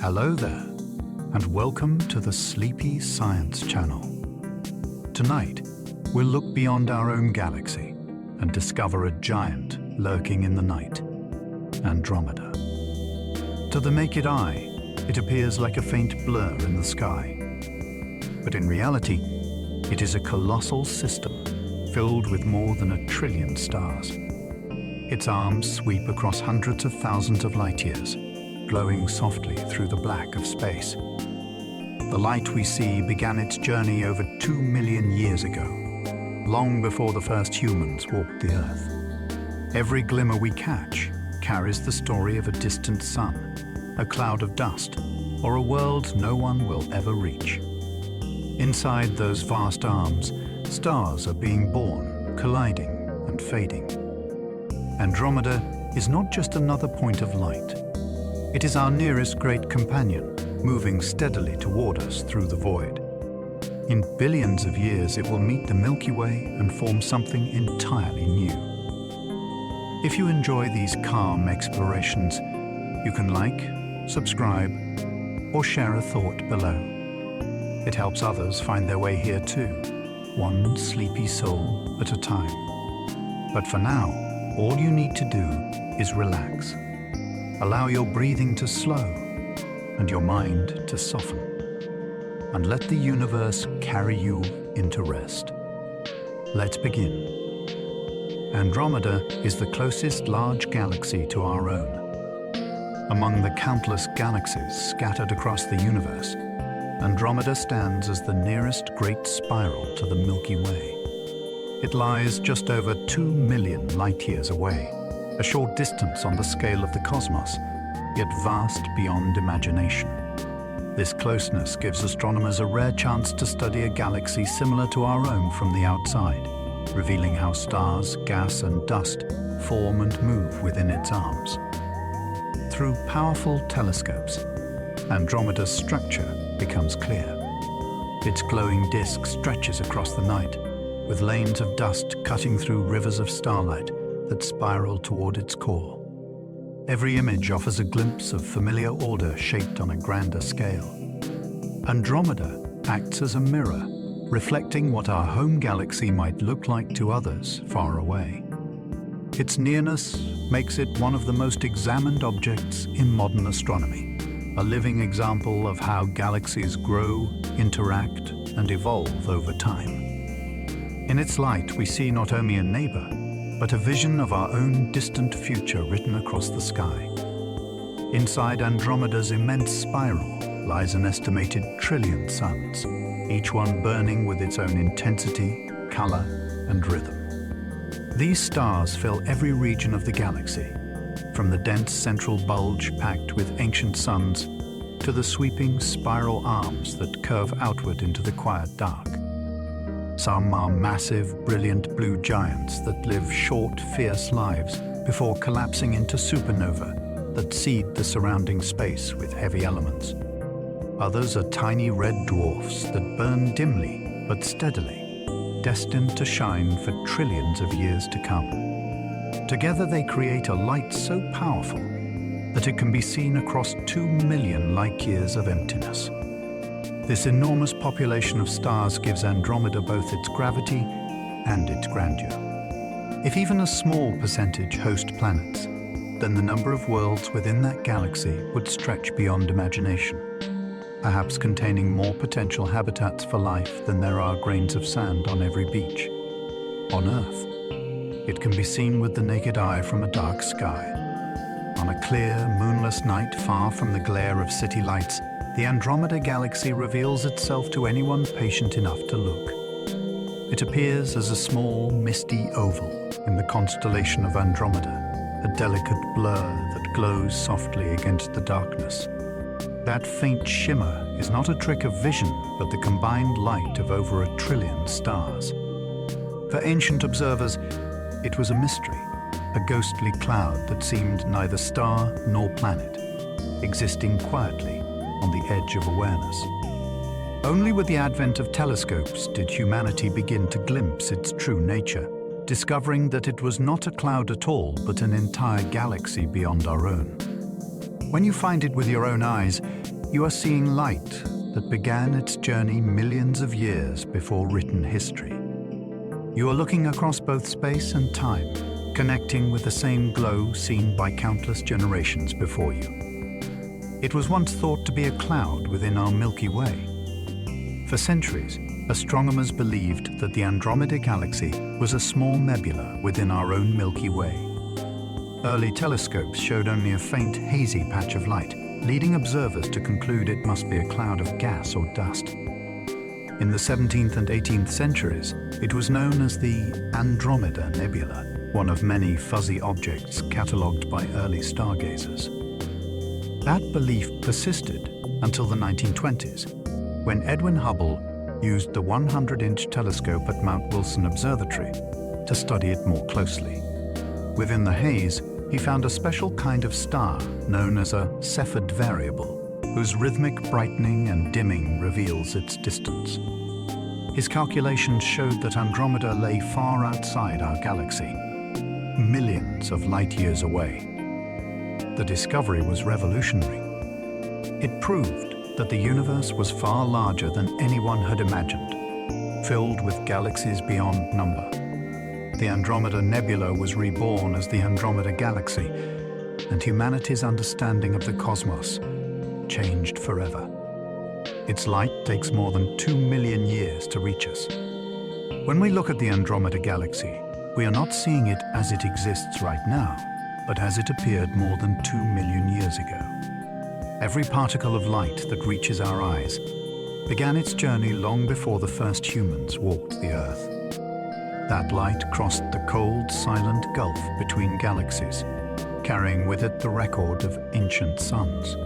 Hello there, and welcome to the Sleepy Science Channel. Tonight, we'll look beyond our own galaxy and discover a giant lurking in the night, Andromeda. To the naked eye, it appears like a faint blur in the sky. But in reality, it is a colossal system filled with more than 1 trillion stars. Its arms sweep across hundreds of thousands of light years, glowing softly through the black of space. The light we see began its journey over 2 million years ago, long before the first humans walked the Earth. Every glimmer we catch carries the story of a distant sun, a cloud of dust, or a world no one will ever reach. Inside those vast arms, stars are being born, colliding and fading. Andromeda is not just another point of light. It is our nearest great companion, moving steadily toward us through the void. In billions of years, it will meet the Milky Way and form something entirely new. If you enjoy these calm explorations, you can like, subscribe, or share a thought below. It helps others find their way here too, one sleepy soul at a time. But for now, all you need to do is relax. Allow your breathing to slow and your mind to soften. And let the universe carry you into rest. Let's begin. Andromeda is the closest large galaxy to our own. Among the countless galaxies scattered across the universe, Andromeda stands as the nearest great spiral to the Milky Way. It lies just over 2 million light-years away, a short distance on the scale of the cosmos, yet vast beyond imagination. This closeness gives astronomers a rare chance to study a galaxy similar to our own from the outside, revealing how stars, gas and dust form and move within its arms. Through powerful telescopes, Andromeda's structure becomes clear. Its glowing disk stretches across the night, with lanes of dust cutting through rivers of starlight that spiral toward its core. Every image offers a glimpse of familiar order shaped on a grander scale. Andromeda acts as a mirror, reflecting what our home galaxy might look like to others far away. Its nearness makes it one of the most examined objects in modern astronomy, a living example of how galaxies grow, interact, and evolve over time. In its light, we see not only a neighbor, but a vision of our own distant future written across the sky. Inside Andromeda's immense spiral lies an estimated 1 trillion suns, each one burning with its own intensity, color, and rhythm. These stars fill every region of the galaxy, from the dense central bulge packed with ancient suns to the sweeping spiral arms that curve outward into the quiet dark. Some are massive, brilliant blue giants that live short, fierce lives before collapsing into supernovae that seed the surrounding space with heavy elements. Others are tiny red dwarfs that burn dimly but steadily, destined to shine for trillions of years to come. Together they create a light so powerful that it can be seen across 2 million light-years of emptiness. This enormous population of stars gives Andromeda both its gravity and its grandeur. If even a small percentage host planets, then the number of worlds within that galaxy would stretch beyond imagination, perhaps containing more potential habitats for life than there are grains of sand on every beach. On Earth, it can be seen with the naked eye from a dark sky. On a clear, moonless night far from the glare of city lights, the Andromeda Galaxy reveals itself to anyone patient enough to look. It appears as a small, misty oval in the constellation of Andromeda, a delicate blur that glows softly against the darkness. That faint shimmer is not a trick of vision, but the combined light of over 1 trillion stars. For ancient observers, it was a mystery, a ghostly cloud that seemed neither star nor planet, existing quietly on the edge of awareness. Only with the advent of telescopes did humanity begin to glimpse its true nature, discovering that it was not a cloud at all, but an entire galaxy beyond our own. When you find it with your own eyes, you are seeing light that began its journey millions of years before written history. You are looking across both space and time, connecting with the same glow seen by countless generations before you. It was once thought to be a cloud within our Milky Way. For centuries, astronomers believed that the Andromeda Galaxy was a small nebula within our own Milky Way. Early telescopes showed only a faint, hazy patch of light, leading observers to conclude it must be a cloud of gas or dust. In the 17th and 18th centuries, it was known as the Andromeda Nebula, one of many fuzzy objects catalogued by early stargazers. That belief persisted until the 1920s, when Edwin Hubble used the 100-inch telescope at Mount Wilson Observatory to study it more closely. Within the haze, he found a special kind of star known as a Cepheid variable, whose rhythmic brightening and dimming reveals its distance. His calculations showed that Andromeda lay far outside our galaxy, millions of light-years away. The discovery was revolutionary. It proved that the universe was far larger than anyone had imagined, filled with galaxies beyond number. The Andromeda Nebula was reborn as the Andromeda Galaxy, and humanity's understanding of the cosmos changed forever. Its light takes more than 2 million years to reach us. When we look at the Andromeda Galaxy, we are not seeing it as it exists right now, but as it appeared more than 2 million years ago. Every particle of light that reaches our eyes began its journey long before the first humans walked the Earth. That light crossed the cold, silent gulf between galaxies, carrying with it the record of ancient suns.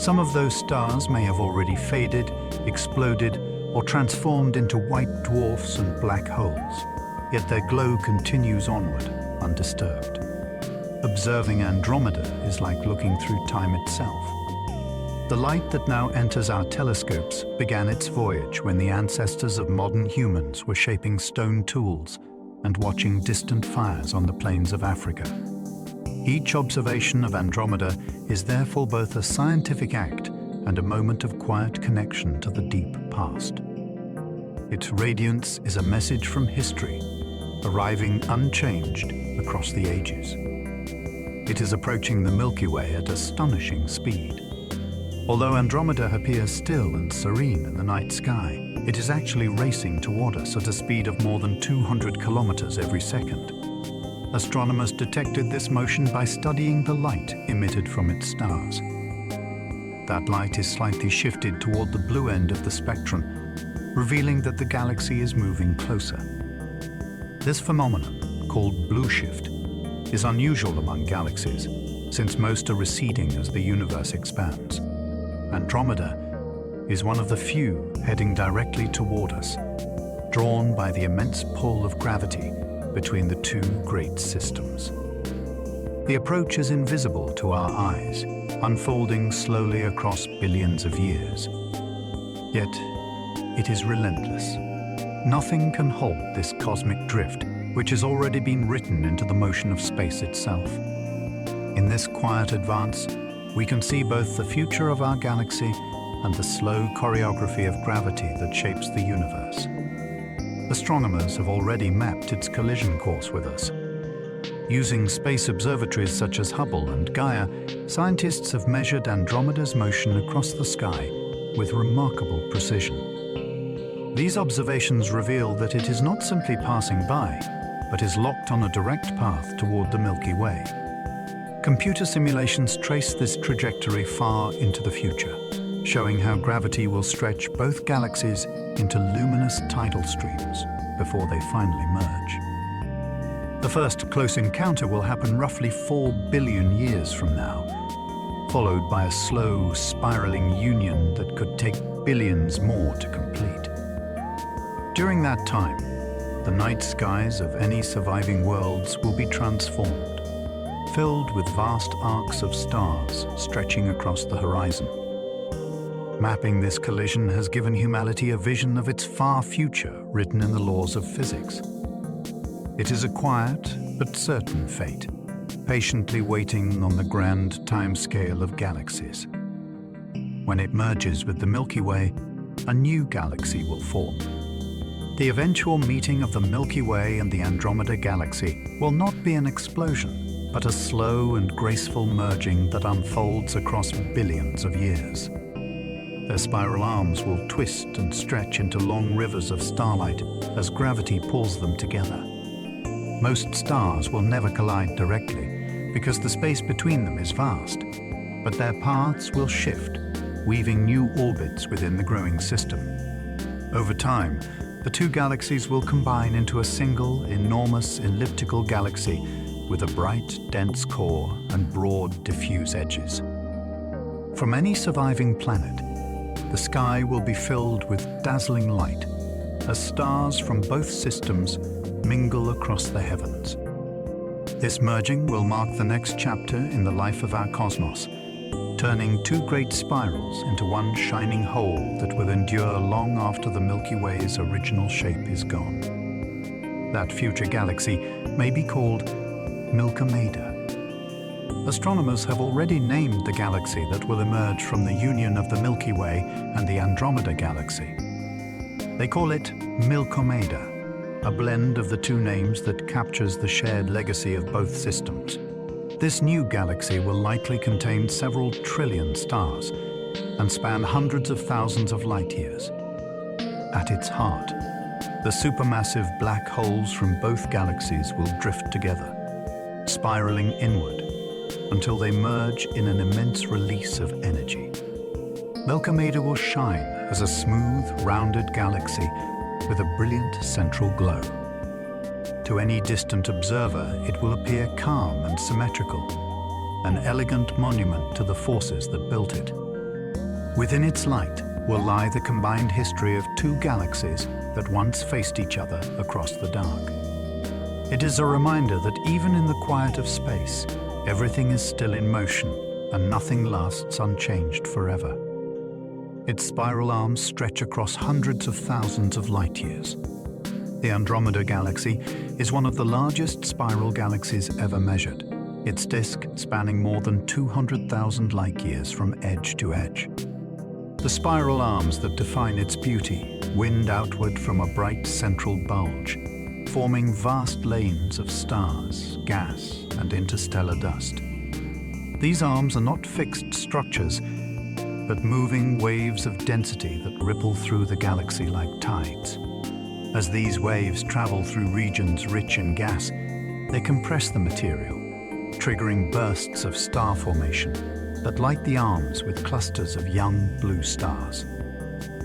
Some of those stars may have already faded, exploded, or transformed into white dwarfs and black holes, yet their glow continues onward, undisturbed. Observing Andromeda is like looking through time itself. The light that now enters our telescopes began its voyage when the ancestors of modern humans were shaping stone tools and watching distant fires on the plains of Africa. Each observation of Andromeda is therefore both a scientific act and a moment of quiet connection to the deep past. Its radiance is a message from history, arriving unchanged across the ages. It is approaching the Milky Way at astonishing speed. Although Andromeda appears still and serene in the night sky, it is actually racing toward us at a speed of more than 200 kilometers every second. Astronomers detected this motion by studying the light emitted from its stars. That light is slightly shifted toward the blue end of the spectrum, revealing that the galaxy is moving closer. This phenomenon, called blue shift, is unusual among galaxies, since most are receding as the universe expands. Andromeda is one of the few heading directly toward us, drawn by the immense pull of gravity between the two great systems. The approach is invisible to our eyes, unfolding slowly across billions of years. Yet, it is relentless. Nothing can halt this cosmic drift, which has already been written into the motion of space itself. In this quiet advance, we can see both the future of our galaxy and the slow choreography of gravity that shapes the universe. Astronomers have already mapped its collision course with us. Using space observatories such as Hubble and Gaia, scientists have measured Andromeda's motion across the sky with remarkable precision. These observations reveal that it is not simply passing by, but is locked on a direct path toward the Milky Way. Computer simulations trace this trajectory far into the future, showing how gravity will stretch both galaxies into luminous tidal streams before they finally merge. The first close encounter will happen roughly 4 billion years from now, followed by a slow, spiraling union that could take billions more to complete. During that time, the night skies of any surviving worlds will be transformed, filled with vast arcs of stars stretching across the horizon. Mapping this collision has given humanity a vision of its far future written in the laws of physics. It is a quiet but certain fate, patiently waiting on the grand timescale of galaxies. When it merges with the Milky Way, a new galaxy will form. The eventual meeting of the Milky Way and the Andromeda Galaxy will not be an explosion, but a slow and graceful merging that unfolds across billions of years. Their spiral arms will twist and stretch into long rivers of starlight as gravity pulls them together. Most stars will never collide directly because the space between them is vast, but their paths will shift, weaving new orbits within the growing system. Over time, the two galaxies will combine into a single, enormous elliptical galaxy with a bright, dense core and broad, diffuse edges. From any surviving planet, the sky will be filled with dazzling light as stars from both systems mingle across the heavens. This merging will mark the next chapter in the life of our cosmos, turning two great spirals into one shining whole that will endure long after the Milky Way's original shape is gone. That future galaxy may be called Andromeda. Astronomers have already named the galaxy that will emerge from the union of the Milky Way and the Andromeda Galaxy. They call it Andromeda, a blend of the two names that captures the shared legacy of both systems. This new galaxy will likely contain several trillion stars and span hundreds of thousands of light years. At its heart, the supermassive black holes from both galaxies will drift together, spiraling inward until they merge in an immense release of energy. Andromeda will shine as a smooth, rounded galaxy with a brilliant central glow. To any distant observer, it will appear calm and symmetrical, an elegant monument to the forces that built it. Within its light will lie the combined history of two galaxies that once faced each other across the dark. It is a reminder that even in the quiet of space, everything is still in motion and nothing lasts unchanged forever. Its spiral arms stretch across hundreds of thousands of light years. The Andromeda Galaxy is one of the largest spiral galaxies ever measured, its disk spanning more than 200,000 light years from edge to edge. The spiral arms that define its beauty wind outward from a bright central bulge, forming vast lanes of stars, gas, and interstellar dust. These arms are not fixed structures, but moving waves of density that ripple through the galaxy like tides. As these waves travel through regions rich in gas, they compress the material, triggering bursts of star formation that light the arms with clusters of young blue stars.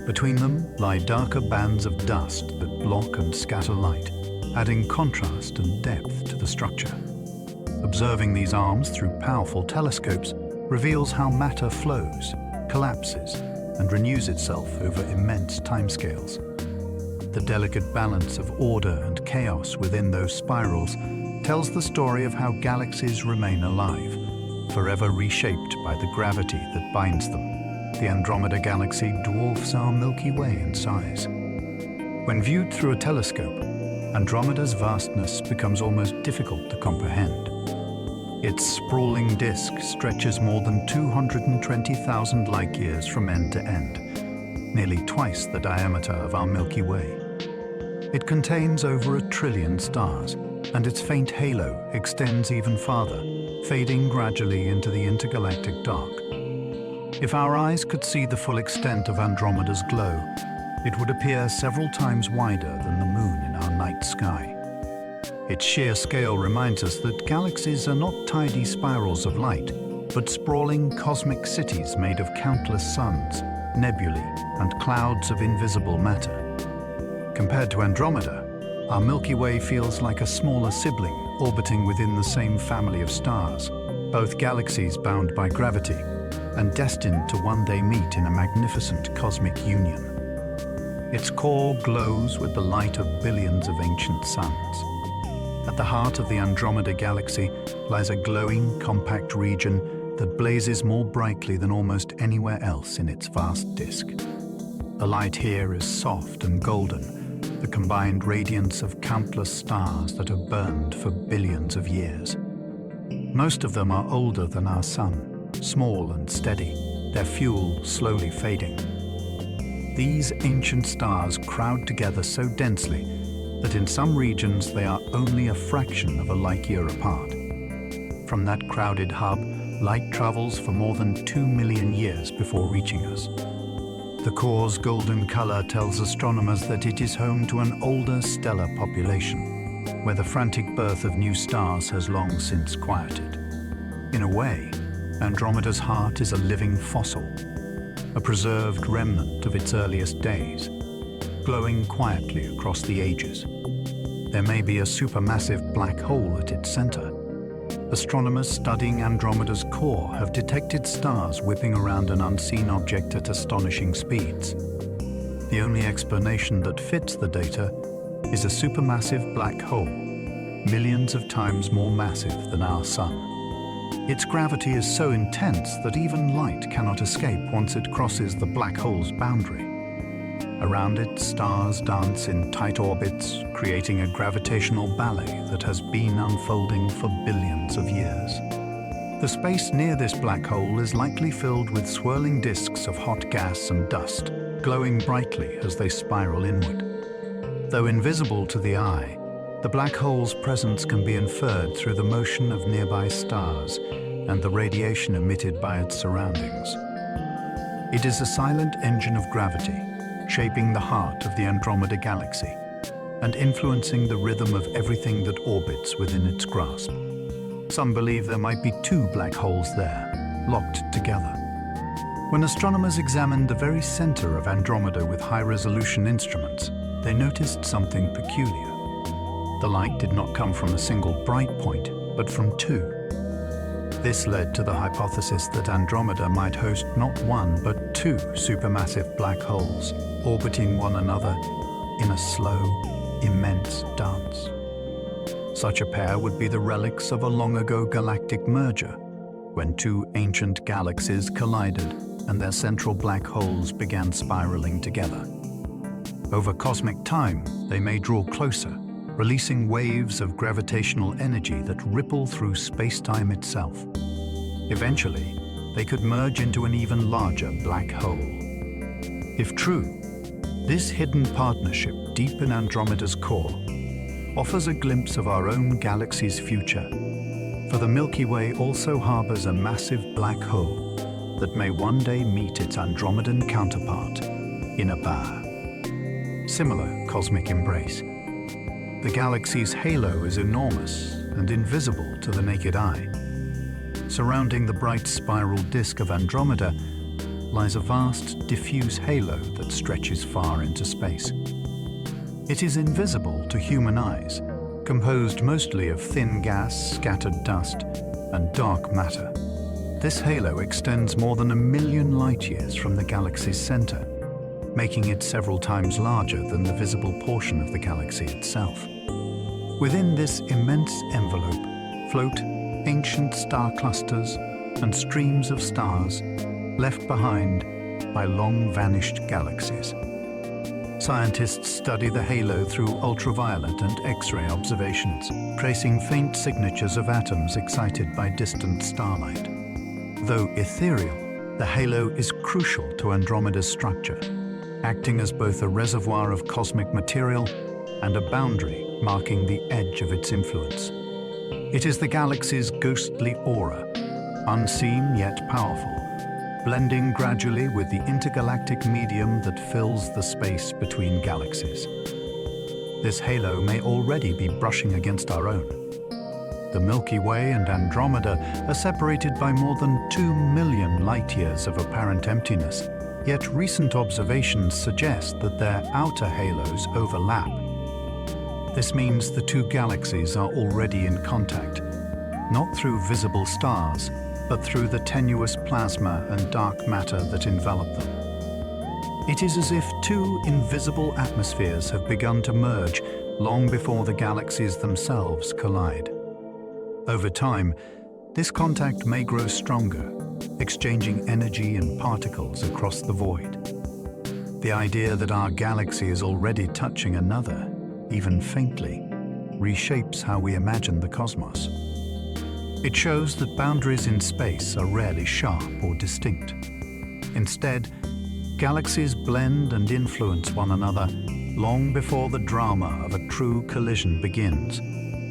Between them lie darker bands of dust that block and scatter light, adding contrast and depth to the structure. Observing these arms through powerful telescopes reveals how matter flows, collapses, and renews itself over immense timescales. The delicate balance of order and chaos within those spirals tells the story of how galaxies remain alive, forever reshaped by the gravity that binds them. The Andromeda Galaxy dwarfs our Milky Way in size. When viewed through a telescope, Andromeda's vastness becomes almost difficult to comprehend. Its sprawling disk stretches more than 220,000 light years from end to end, nearly twice the diameter of our Milky Way. It contains over 1 trillion stars, and its faint halo extends even farther, fading gradually into the intergalactic dark. If our eyes could see the full extent of Andromeda's glow, it would appear several times wider than the moon in our night sky. Its sheer scale reminds us that galaxies are not tidy spirals of light, but sprawling cosmic cities made of countless suns, nebulae, and clouds of invisible matter. Compared to Andromeda, our Milky Way feels like a smaller sibling orbiting within the same family of stars, both galaxies bound by gravity and destined to one day meet in a magnificent cosmic union. Its core glows with the light of billions of ancient suns. At the heart of the Andromeda Galaxy lies a glowing, compact region that blazes more brightly than almost anywhere else in its vast disk. The light here is soft and golden, the combined radiance of countless stars that have burned for billions of years. Most of them are older than our Sun, small and steady, their fuel slowly fading. These ancient stars crowd together so densely that in some regions they are only a fraction of a light year apart. From that crowded hub, light travels for more than 2 million years before reaching us. The core's golden color tells astronomers that it is home to an older stellar population, where the frantic birth of new stars has long since quieted. In a way, Andromeda's heart is a living fossil, a preserved remnant of its earliest days, glowing quietly across the ages. There may be a supermassive black hole at its center. Astronomers studying Andromeda's core have detected stars whipping around an unseen object at astonishing speeds. The only explanation that fits the data is a supermassive black hole, millions of times more massive than our Sun. Its gravity is so intense that even light cannot escape once it crosses the black hole's boundary. Around it, stars dance in tight orbits, creating a gravitational ballet that has been unfolding for billions of years. The space near this black hole is likely filled with swirling disks of hot gas and dust, glowing brightly as they spiral inward. Though invisible to the eye, the black hole's presence can be inferred through the motion of nearby stars and the radiation emitted by its surroundings. It is a silent engine of gravity, shaping the heart of the Andromeda Galaxy and influencing the rhythm of everything that orbits within its grasp. Some believe there might be 2 black holes there, locked together. When astronomers examined the very center of Andromeda with high-resolution instruments, they noticed something peculiar. The light did not come from a single bright point, but from 2. This led to the hypothesis that Andromeda might host not 1 but 2 supermassive black holes, orbiting one another in a slow, immense dance. Such a pair would be the relics of a long-ago galactic merger, when 2 ancient galaxies collided and their central black holes began spiraling together. Over cosmic time, they may draw closer, releasing waves of gravitational energy that ripple through space-time itself. Eventually, they could merge into an even larger black hole. If true, this hidden partnership deep in Andromeda's core offers a glimpse of our own galaxy's future, for the Milky Way also harbors a massive black hole that may one day meet its Andromedan counterpart in a similar cosmic embrace. The galaxy's halo is enormous and invisible to the naked eye. Surrounding the bright spiral disk of Andromeda lies a vast, diffuse halo that stretches far into space. It is invisible to human eyes, composed mostly of thin gas, scattered dust, and dark matter. This halo extends more than 1 million light-years from the galaxy's center, making it several times larger than the visible portion of the galaxy itself. Within this immense envelope float ancient star clusters and streams of stars left behind by long-vanished galaxies. Scientists study the halo through ultraviolet and X-ray observations, tracing faint signatures of atoms excited by distant starlight. Though ethereal, the halo is crucial to Andromeda's structure, acting as both a reservoir of cosmic material and a boundary marking the edge of its influence. It is the galaxy's ghostly aura, unseen yet powerful, blending gradually with the intergalactic medium that fills the space between galaxies. This halo may already be brushing against our own. The Milky Way and Andromeda are separated by more than 2 million light-years of apparent emptiness, yet recent observations suggest that their outer halos overlap. This means the 2 galaxies are already in contact, not through visible stars, but through the tenuous plasma and dark matter that envelop them. It is as if 2 invisible atmospheres have begun to merge long before the galaxies themselves collide. Over time, this contact may grow stronger, exchanging energy and particles across the void. The idea that our galaxy is already touching another, even faintly, reshapes how we imagine the cosmos. It shows that boundaries in space are rarely sharp or distinct. Instead, galaxies blend and influence one another long before the drama of a true collision begins,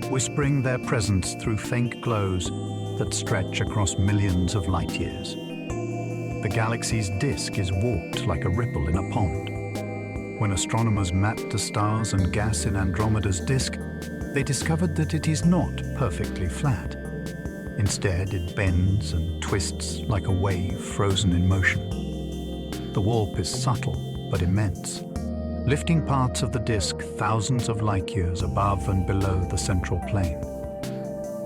whispering their presence through faint glows that stretch across millions of light years. The galaxy's disk is warped like a ripple in a pond. When astronomers mapped the stars and gas in Andromeda's disk, they discovered that it is not perfectly flat. Instead, it bends and twists like a wave frozen in motion. The warp is subtle but immense, lifting parts of the disk thousands of light-years above and below the central plane.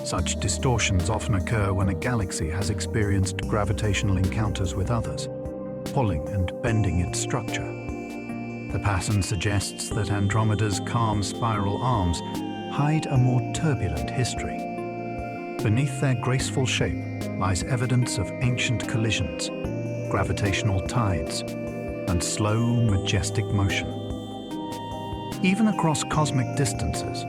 Such distortions often occur when a galaxy has experienced gravitational encounters with others, pulling and bending its structure. The pattern suggests that Andromeda's calm spiral arms hide a more turbulent history. Beneath their graceful shape lies evidence of ancient collisions, gravitational tides, and slow, majestic motion. Even across cosmic distances,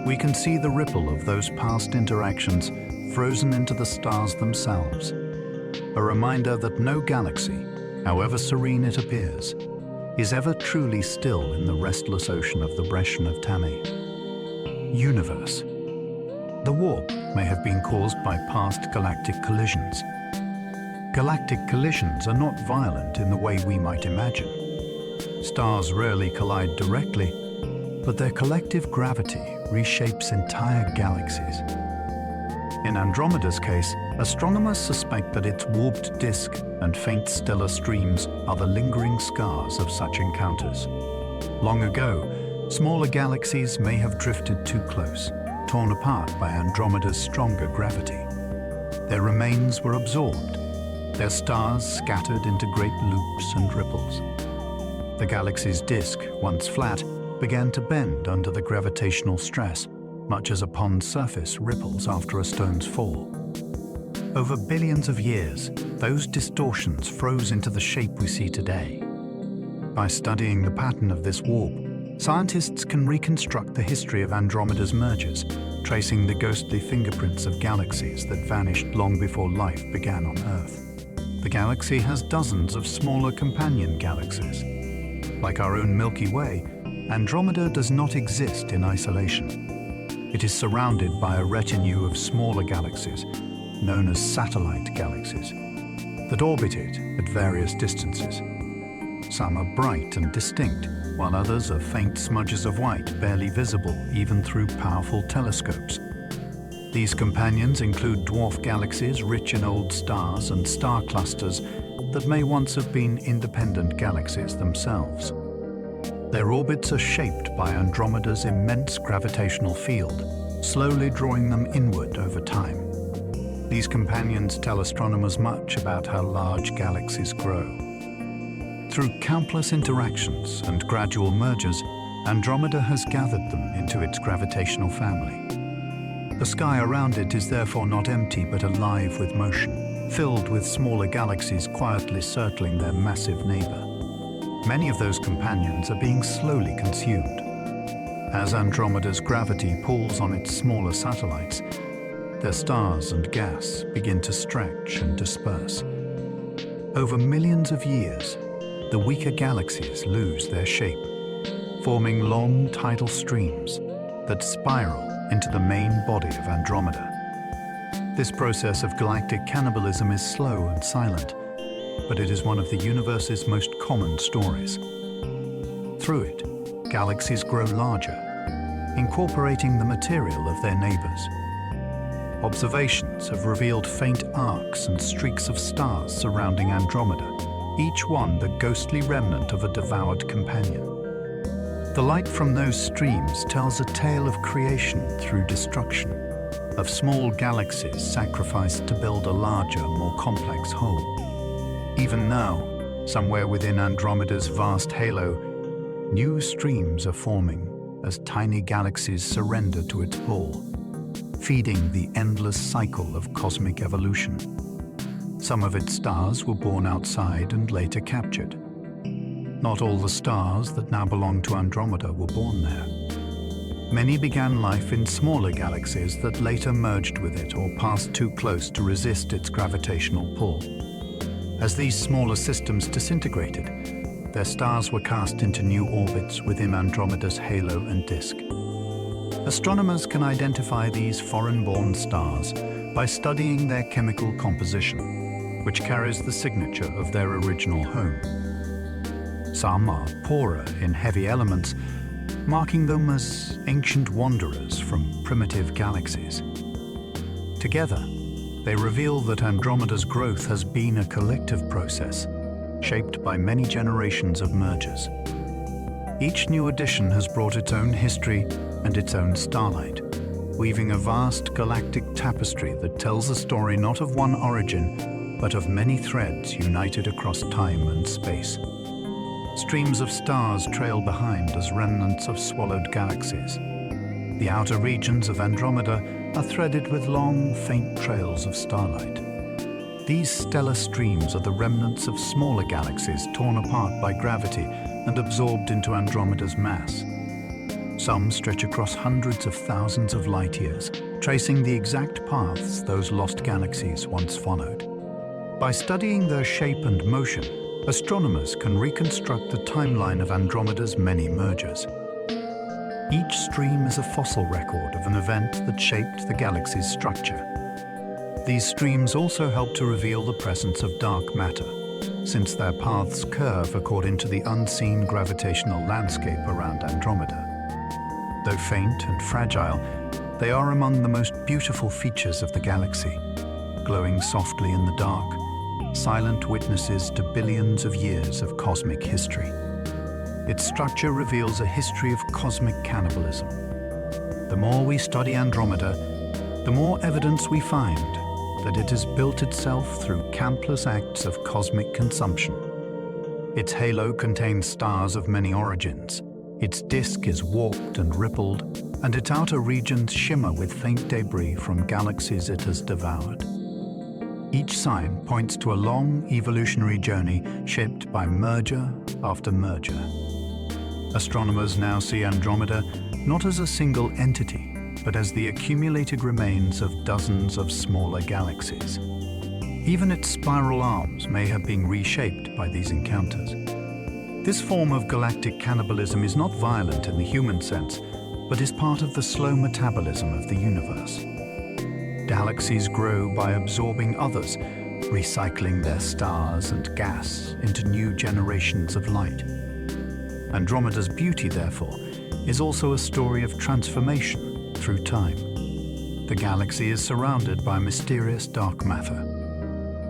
we can see the ripple of those past interactions frozen into the stars themselves. A reminder that no galaxy, however serene it appears, is ever truly still in the restless ocean of the Brezhnev Tami. Universe. The warp may have been caused by past galactic collisions. Galactic collisions are not violent in the way we might imagine. Stars rarely collide directly, but their collective gravity reshapes entire galaxies. In Andromeda's case, astronomers suspect that its warped disk and faint stellar streams are the lingering scars of such encounters. Long ago, smaller galaxies may have drifted too close, torn apart by Andromeda's stronger gravity. Their remains were absorbed, their stars scattered into great loops and ripples. The galaxy's disk, once flat, began to bend under the gravitational stress, much as a pond's surface ripples after a stone's fall. Over billions of years, those distortions froze into the shape we see today. By studying the pattern of this warp, scientists can reconstruct the history of Andromeda's mergers, tracing the ghostly fingerprints of galaxies that vanished long before life began on Earth. The galaxy has dozens of smaller companion galaxies. Like our own Milky Way, Andromeda does not exist in isolation. It is surrounded by a retinue of smaller galaxies, known as satellite galaxies, that orbit it at various distances. Some are bright and distinct, while others are faint smudges of white, barely visible even through powerful telescopes. These companions include dwarf galaxies rich in old stars and star clusters that may once have been independent galaxies themselves. Their orbits are shaped by Andromeda's immense gravitational field, slowly drawing them inward over time. These companions tell astronomers much about how large galaxies grow. Through countless interactions and gradual mergers, Andromeda has gathered them into its gravitational family. The sky around it is therefore not empty but alive with motion, filled with smaller galaxies quietly circling their massive neighbor. Many of those companions are being slowly consumed. As Andromeda's gravity pulls on its smaller satellites, their stars and gas begin to stretch and disperse. Over millions of years, the weaker galaxies lose their shape, forming long tidal streams that spiral into the main body of Andromeda. This process of galactic cannibalism is slow and silent, but it is one of the universe's most common stories. Through it, galaxies grow larger, incorporating the material of their neighbors. Observations have revealed faint arcs and streaks of stars surrounding Andromeda, each one the ghostly remnant of a devoured companion. The light from those streams tells a tale of creation through destruction, of small galaxies sacrificed to build a larger, more complex whole. Even now, somewhere within Andromeda's vast halo, new streams are forming as tiny galaxies surrender to its pull, feeding the endless cycle of cosmic evolution. Some of its stars were born outside and later captured. Not all the stars that now belong to Andromeda were born there. Many began life in smaller galaxies that later merged with it or passed too close to resist its gravitational pull. As these smaller systems disintegrated, their stars were cast into new orbits within Andromeda's halo and disk. Astronomers can identify these foreign-born stars by studying their chemical composition, which carries the signature of their original home. Some are poorer in heavy elements, marking them as ancient wanderers from primitive galaxies. Together, they reveal that Andromeda's growth has been a collective process, shaped by many generations of mergers. Each new addition has brought its own history and its own starlight, weaving a vast galactic tapestry that tells a story not of one origin, but of many threads united across time and space. Streams of stars trail behind as remnants of swallowed galaxies. The outer regions of Andromeda are threaded with long, faint trails of starlight. These stellar streams are the remnants of smaller galaxies torn apart by gravity and absorbed into Andromeda's mass. Some stretch across hundreds of thousands of light years, tracing the exact paths those lost galaxies once followed. By studying their shape and motion, astronomers can reconstruct the timeline of Andromeda's many mergers. Each stream is a fossil record of an event that shaped the galaxy's structure. These streams also help to reveal the presence of dark matter, since their paths curve according to the unseen gravitational landscape around Andromeda. Though faint and fragile, they are among the most beautiful features of the galaxy, glowing softly in the dark, silent witnesses to billions of years of cosmic history. Its structure reveals a history of cosmic cannibalism. The more we study Andromeda, the more evidence we find that it has built itself through countless acts of cosmic consumption. Its halo contains stars of many origins. Its disk is warped and rippled, and its outer regions shimmer with faint debris from galaxies it has devoured. Each sign points to a long evolutionary journey shaped by merger after merger. Astronomers now see Andromeda not as a single entity, but as the accumulated remains of dozens of smaller galaxies. Even its spiral arms may have been reshaped by these encounters. This form of galactic cannibalism is not violent in the human sense, but is part of the slow metabolism of the universe. Galaxies grow by absorbing others, recycling their stars and gas into new generations of light. Andromeda's beauty, therefore, is also a story of transformation through time. The galaxy is surrounded by mysterious dark matter.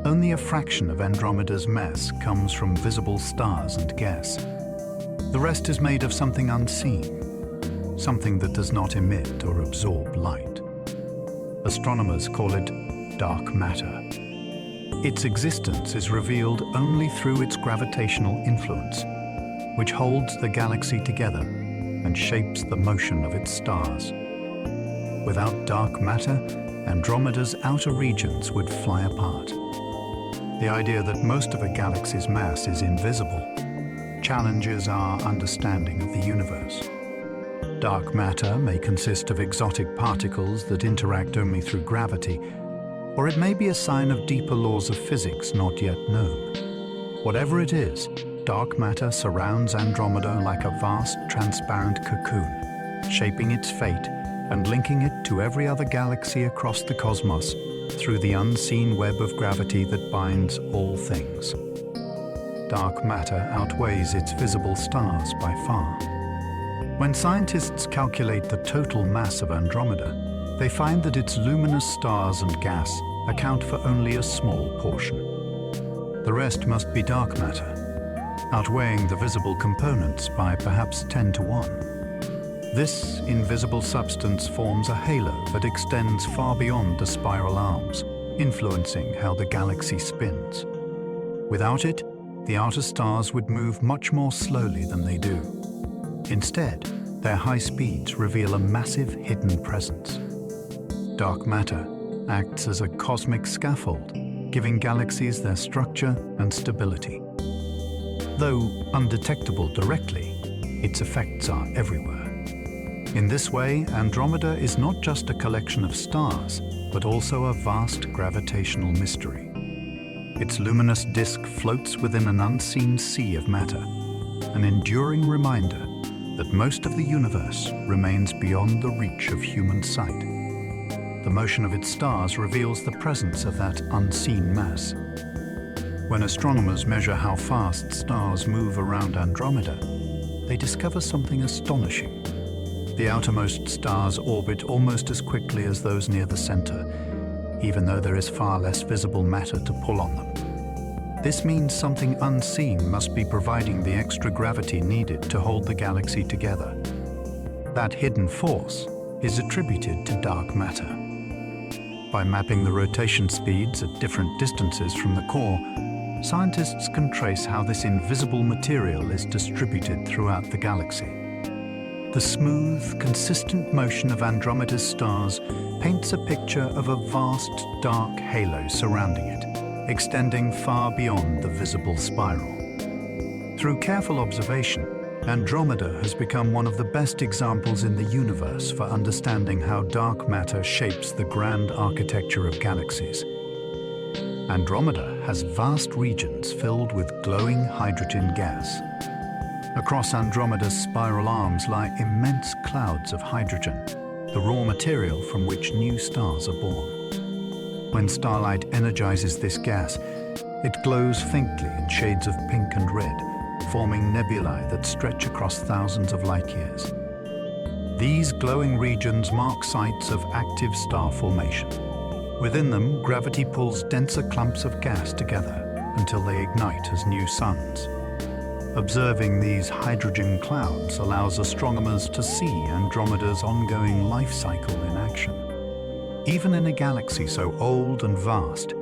Only a fraction of Andromeda's mass comes from visible stars and gas. The rest is made of something unseen, something that does not emit or absorb light. Astronomers call it dark matter. Its existence is revealed only through its gravitational influence, which holds the galaxy together and shapes the motion of its stars. Without dark matter, Andromeda's outer regions would fly apart. The idea that most of a galaxy's mass is invisible challenges our understanding of the universe. Dark matter may consist of exotic particles that interact only through gravity, or it may be a sign of deeper laws of physics not yet known. Whatever it is, dark matter surrounds Andromeda like a vast, transparent cocoon, shaping its fate and linking it to every other galaxy across the cosmos through the unseen web of gravity that binds all things. Dark matter outweighs its visible stars by far. When scientists calculate the total mass of Andromeda, they find that its luminous stars and gas account for only a small portion. The rest must be dark matter, outweighing the visible components by perhaps 10 to 1. This invisible substance forms a halo that extends far beyond the spiral arms, influencing how the galaxy spins. Without it, the outer stars would move much more slowly than they do. Instead, their high speeds reveal a massive hidden presence. Dark matter acts as a cosmic scaffold, giving galaxies their structure and stability. Though undetectable directly, its effects are everywhere. In this way, Andromeda is not just a collection of stars, but also a vast gravitational mystery. Its luminous disk floats within an unseen sea of matter, an enduring reminder that most of the universe remains beyond the reach of human sight. The motion of its stars reveals the presence of that unseen mass. When astronomers measure how fast stars move around Andromeda, they discover something astonishing. The outermost stars orbit almost as quickly as those near the center, even though there is far less visible matter to pull on them. This means something unseen must be providing the extra gravity needed to hold the galaxy together. That hidden force is attributed to dark matter. By mapping the rotation speeds at different distances from the core, scientists can trace how this invisible material is distributed throughout the galaxy. The smooth, consistent motion of Andromeda's stars paints a picture of a vast, dark halo surrounding it, extending far beyond the visible spiral. Through careful observation, Andromeda has become one of the best examples in the universe for understanding how dark matter shapes the grand architecture of galaxies. Andromeda has vast regions filled with glowing hydrogen gas. Across Andromeda's spiral arms lie immense clouds of hydrogen, the raw material from which new stars are born. When starlight energizes this gas, it glows faintly in shades of pink and red, forming nebulae that stretch across thousands of light years. These glowing regions mark sites of active star formation. Within them, gravity pulls denser clumps of gas together until they ignite as new suns. Observing these hydrogen clouds allows astronomers to see Andromeda's ongoing life cycle in action. Even in a galaxy so old and vast,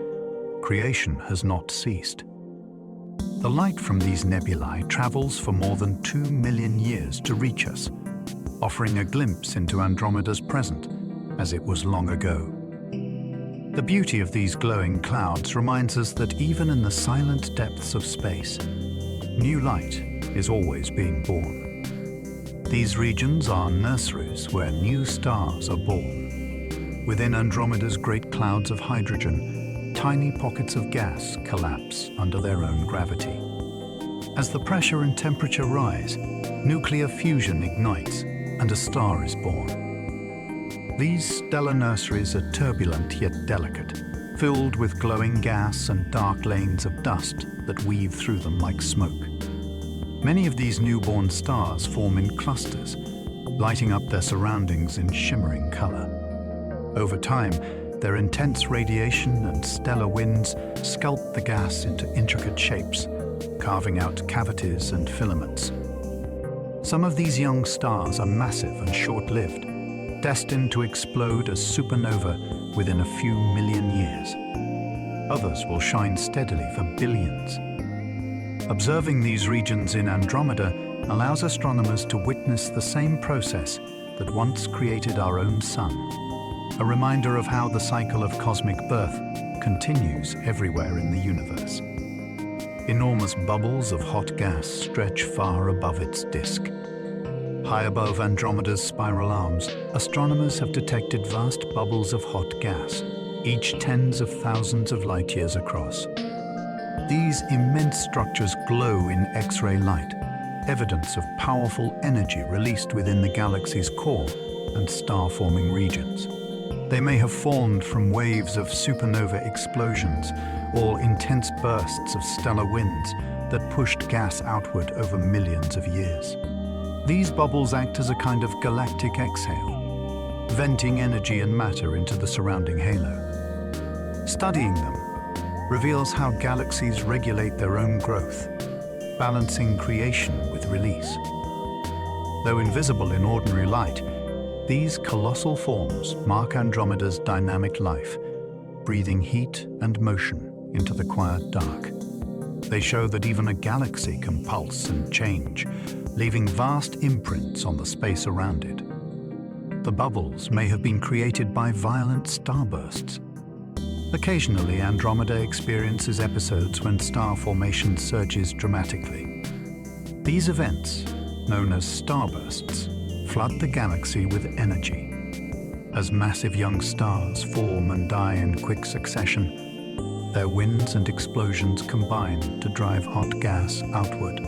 creation has not ceased. The light from these nebulae travels for more than 2 million years to reach us, offering a glimpse into Andromeda's present, as it was long ago. The beauty of these glowing clouds reminds us that even in the silent depths of space, new light is always being born. These regions are nurseries where new stars are born. Within Andromeda's great clouds of hydrogen, tiny pockets of gas collapse under their own gravity. As the pressure and temperature rise, nuclear fusion ignites and a star is born. These stellar nurseries are turbulent yet delicate, filled with glowing gas and dark lanes of dust that weave through them like smoke. Many of these newborn stars form in clusters, lighting up their surroundings in shimmering color. Over time, their intense radiation and stellar winds sculpt the gas into intricate shapes, carving out cavities and filaments. Some of these young stars are massive and short-lived, destined to explode as supernova within a few million years. Others will shine steadily for billions. Observing these regions in Andromeda allows astronomers to witness the same process that once created our own sun, a reminder of how the cycle of cosmic birth continues everywhere in the universe. Enormous bubbles of hot gas stretch far above its disk. High above Andromeda's spiral arms, astronomers have detected vast bubbles of hot gas, each tens of thousands of light years across. These immense structures glow in X-ray light, evidence of powerful energy released within the galaxy's core and star-forming regions. They may have formed from waves of supernova explosions or intense bursts of stellar winds that pushed gas outward over millions of years. These bubbles act as a kind of galactic exhale, venting energy and matter into the surrounding halo. Studying them reveals how galaxies regulate their own growth, balancing creation with release. Though invisible in ordinary light, these colossal forms mark Andromeda's dynamic life, breathing heat and motion into the quiet dark. They show that even a galaxy can pulse and change, leaving vast imprints on the space around it. The bubbles may have been created by violent starbursts. Occasionally, Andromeda experiences episodes when star formation surges dramatically. These events, known as starbursts, flood the galaxy with energy. As massive young stars form and die in quick succession, their winds and explosions combine to drive hot gas outward.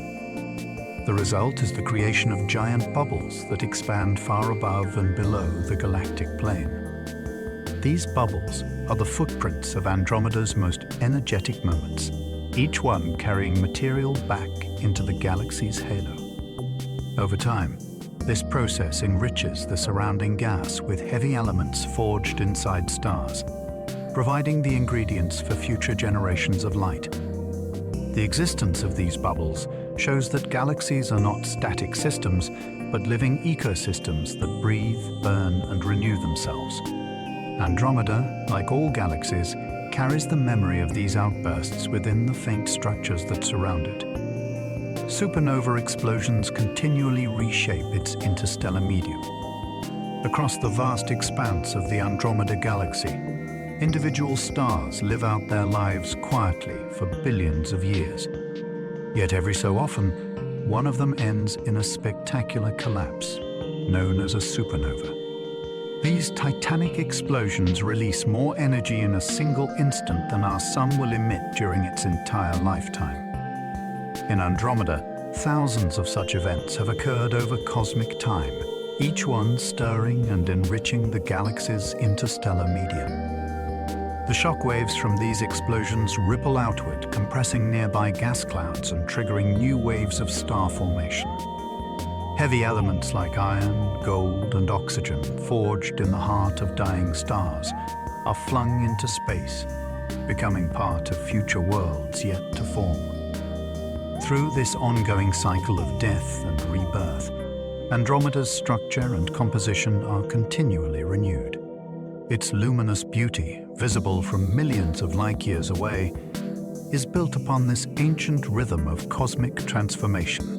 The result is the creation of giant bubbles that expand far above and below the galactic plane. These bubbles are the footprints of Andromeda's most energetic moments, each one carrying material back into the galaxy's halo. Over time, this process enriches the surrounding gas with heavy elements forged inside stars, providing the ingredients for future generations of light. The existence of these bubbles shows that galaxies are not static systems, but living ecosystems that breathe, burn, and renew themselves. Andromeda, like all galaxies, carries the memory of these outbursts within the faint structures that surround it. Supernova explosions continually reshape its interstellar medium. Across the vast expanse of the Andromeda Galaxy, individual stars live out their lives quietly for billions of years. Yet every so often, one of them ends in a spectacular collapse, known as a supernova. These titanic explosions release more energy in a single instant than our Sun will emit during its entire lifetime. In Andromeda, thousands of such events have occurred over cosmic time, each one stirring and enriching the galaxy's interstellar medium. The shock waves from these explosions ripple outward, compressing nearby gas clouds and triggering new waves of star formation. Heavy elements like iron, gold, and oxygen, forged in the heart of dying stars, are flung into space, becoming part of future worlds yet to form. Through this ongoing cycle of death and rebirth, Andromeda's structure and composition are continually renewed. Its luminous beauty, visible from millions of light-years away, is built upon this ancient rhythm of cosmic transformation.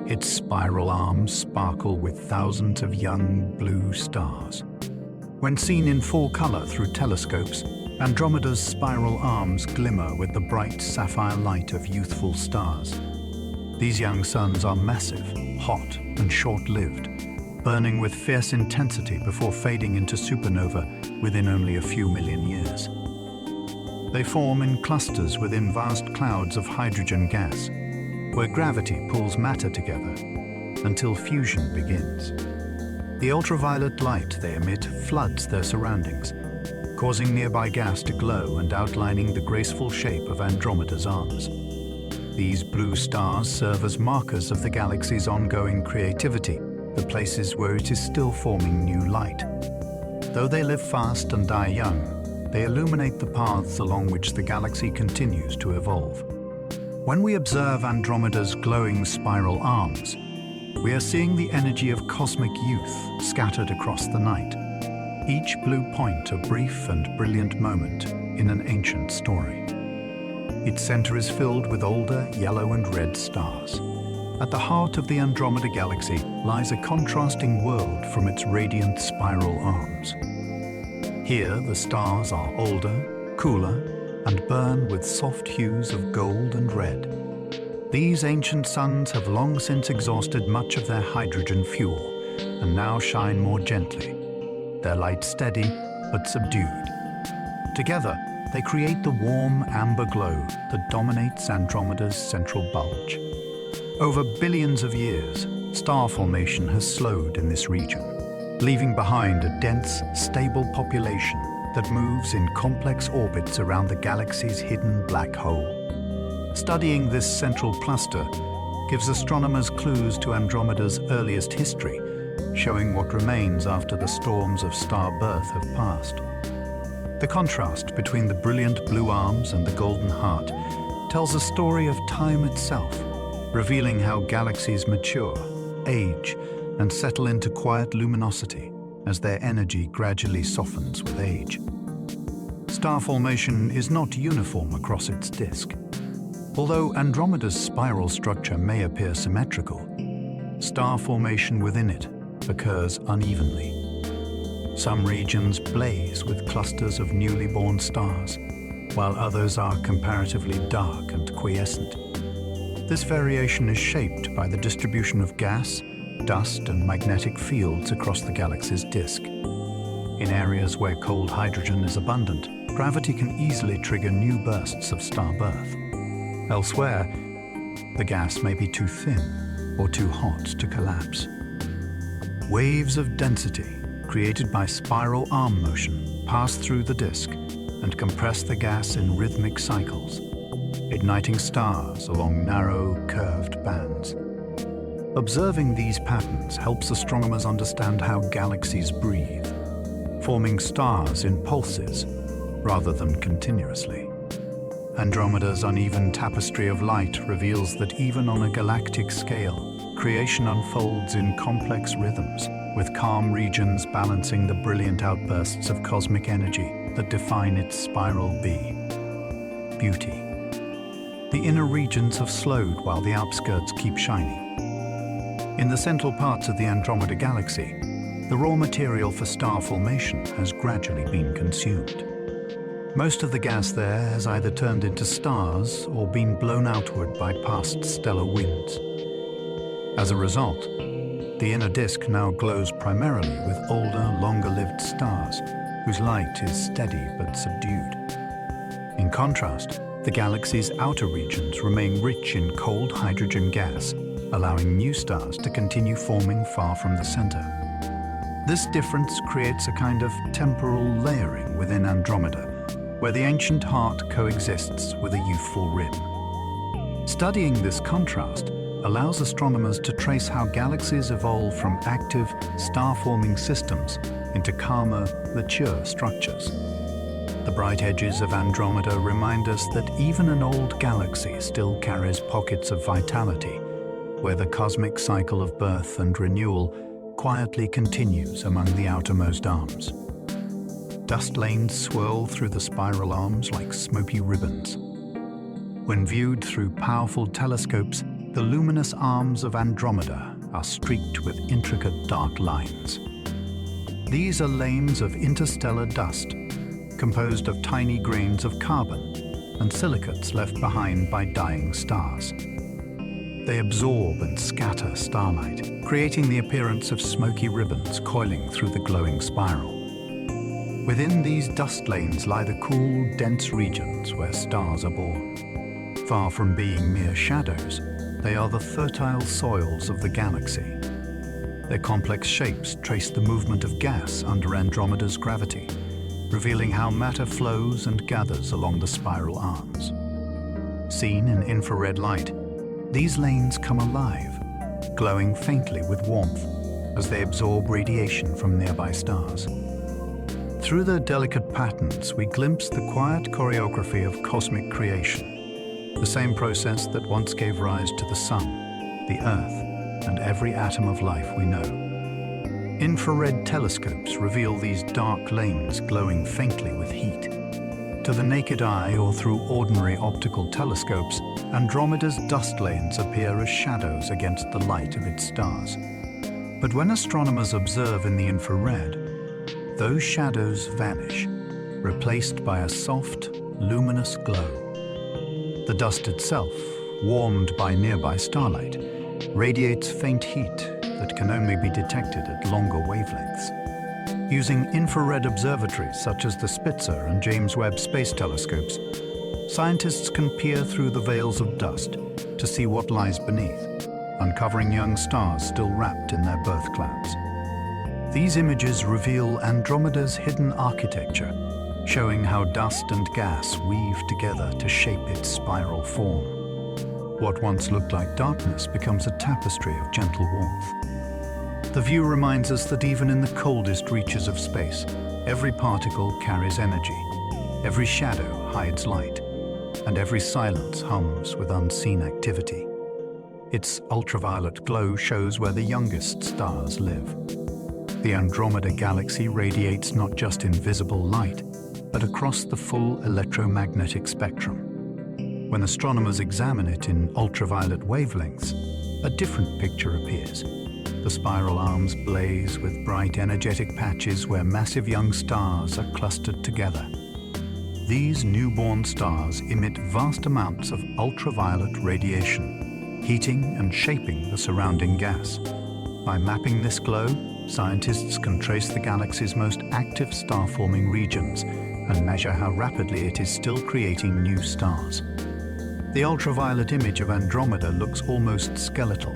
Its spiral arms sparkle with thousands of young blue stars. When seen in full color through telescopes, Andromeda's spiral arms glimmer with the bright sapphire light of youthful stars. These young suns are massive, hot, and short-lived, burning with fierce intensity before fading into supernova within only a few million years. They form in clusters within vast clouds of hydrogen gas, where gravity pulls matter together until fusion begins. The ultraviolet light they emit floods their surroundings, causing nearby gas to glow and outlining the graceful shape of Andromeda's arms. These blue stars serve as markers of the galaxy's ongoing creativity, the places where it is still forming new light. Though they live fast and die young, they illuminate the paths along which the galaxy continues to evolve. When we observe Andromeda's glowing spiral arms, we are seeing the energy of cosmic youth scattered across the night, each blue point a brief and brilliant moment in an ancient story. Its center is filled with older yellow and red stars. At the heart of the Andromeda Galaxy lies a contrasting world from its radiant spiral arms. Here, the stars are older, cooler, and burn with soft hues of gold and red. These ancient suns have long since exhausted much of their hydrogen fuel and now shine more gently, their light steady but subdued. Together, they create the warm amber glow that dominates Andromeda's central bulge. Over billions of years, star formation has slowed in this region, leaving behind a dense, stable population that moves in complex orbits around the galaxy's hidden black hole. Studying this central cluster gives astronomers clues to Andromeda's earliest history, showing what remains after the storms of star birth have passed. The contrast between the brilliant blue arms and the golden heart tells a story of time itself, revealing how galaxies mature, age, and settle into quiet luminosity as their energy gradually softens with age. Star formation is not uniform across its disk. Although Andromeda's spiral structure may appear symmetrical, star formation within it occurs unevenly. Some regions blaze with clusters of newly born stars, while others are comparatively dark and quiescent. This variation is shaped by the distribution of gas, dust and magnetic fields across the galaxy's disk. In areas where cold hydrogen is abundant, gravity can easily trigger new bursts of star birth. Elsewhere, the gas may be too thin or too hot to collapse. Waves of density, created by spiral arm motion, pass through the disk and compress the gas in rhythmic cycles, igniting stars along narrow, curved bands. Observing these patterns helps astronomers understand how galaxies breathe, forming stars in pulses rather than continuously. Andromeda's uneven tapestry of light reveals that even on a galactic scale, creation unfolds in complex rhythms, with calm regions balancing the brilliant outbursts of cosmic energy that define its spiral beauty. The inner regions have slowed while the outskirts keep shining. In the central parts of the Andromeda Galaxy, the raw material for star formation has gradually been consumed. Most of the gas there has either turned into stars or been blown outward by past stellar winds. As a result, the inner disk now glows primarily with older, longer-lived stars, whose light is steady but subdued. In contrast, the galaxy's outer regions remain rich in cold hydrogen gas, allowing new stars to continue forming far from the center. This difference creates a kind of temporal layering within Andromeda, where the ancient heart coexists with a youthful rim. Studying this contrast allows astronomers to trace how galaxies evolve from active, star-forming systems into calmer, mature structures. The bright edges of Andromeda remind us that even an old galaxy still carries pockets of vitality, where the cosmic cycle of birth and renewal quietly continues among the outermost arms. Dust lanes swirl through the spiral arms like smoky ribbons. When viewed through powerful telescopes, the luminous arms of Andromeda are streaked with intricate dark lines. These are lanes of interstellar dust, composed of tiny grains of carbon and silicates left behind by dying stars. They absorb and scatter starlight, creating the appearance of smoky ribbons coiling through the glowing spiral. Within these dust lanes lie the cool, dense regions where stars are born. Far from being mere shadows, they are the fertile soils of the galaxy. Their complex shapes trace the movement of gas under Andromeda's gravity, revealing how matter flows and gathers along the spiral arms. Seen in infrared light, these lanes come alive, glowing faintly with warmth as they absorb radiation from nearby stars. Through their delicate patterns, we glimpse the quiet choreography of cosmic creation, the same process that once gave rise to the sun, the earth, and every atom of life we know. Infrared telescopes reveal these dark lanes glowing faintly with heat. To the naked eye or through ordinary optical telescopes, Andromeda's dust lanes appear as shadows against the light of its stars. But when astronomers observe in the infrared, those shadows vanish, replaced by a soft, luminous glow. The dust itself, warmed by nearby starlight, radiates faint heat that can only be detected at longer wavelengths. Using infrared observatories such as the Spitzer and James Webb Space Telescopes, scientists can peer through the veils of dust to see what lies beneath, uncovering young stars still wrapped in their birth clouds. These images reveal Andromeda's hidden architecture, showing how dust and gas weave together to shape its spiral form. What once looked like darkness becomes a tapestry of gentle warmth. The view reminds us that even in the coldest reaches of space, every particle carries energy, every shadow hides light, and every silence hums with unseen activity. Its ultraviolet glow shows where the youngest stars live. The Andromeda Galaxy radiates not just invisible light, but across the full electromagnetic spectrum. When astronomers examine it in ultraviolet wavelengths, a different picture appears. The spiral arms blaze with bright, energetic patches where massive young stars are clustered together. These newborn stars emit vast amounts of ultraviolet radiation, heating and shaping the surrounding gas. By mapping this glow, scientists can trace the galaxy's most active star-forming regions and measure how rapidly it is still creating new stars. The ultraviolet image of Andromeda looks almost skeletal,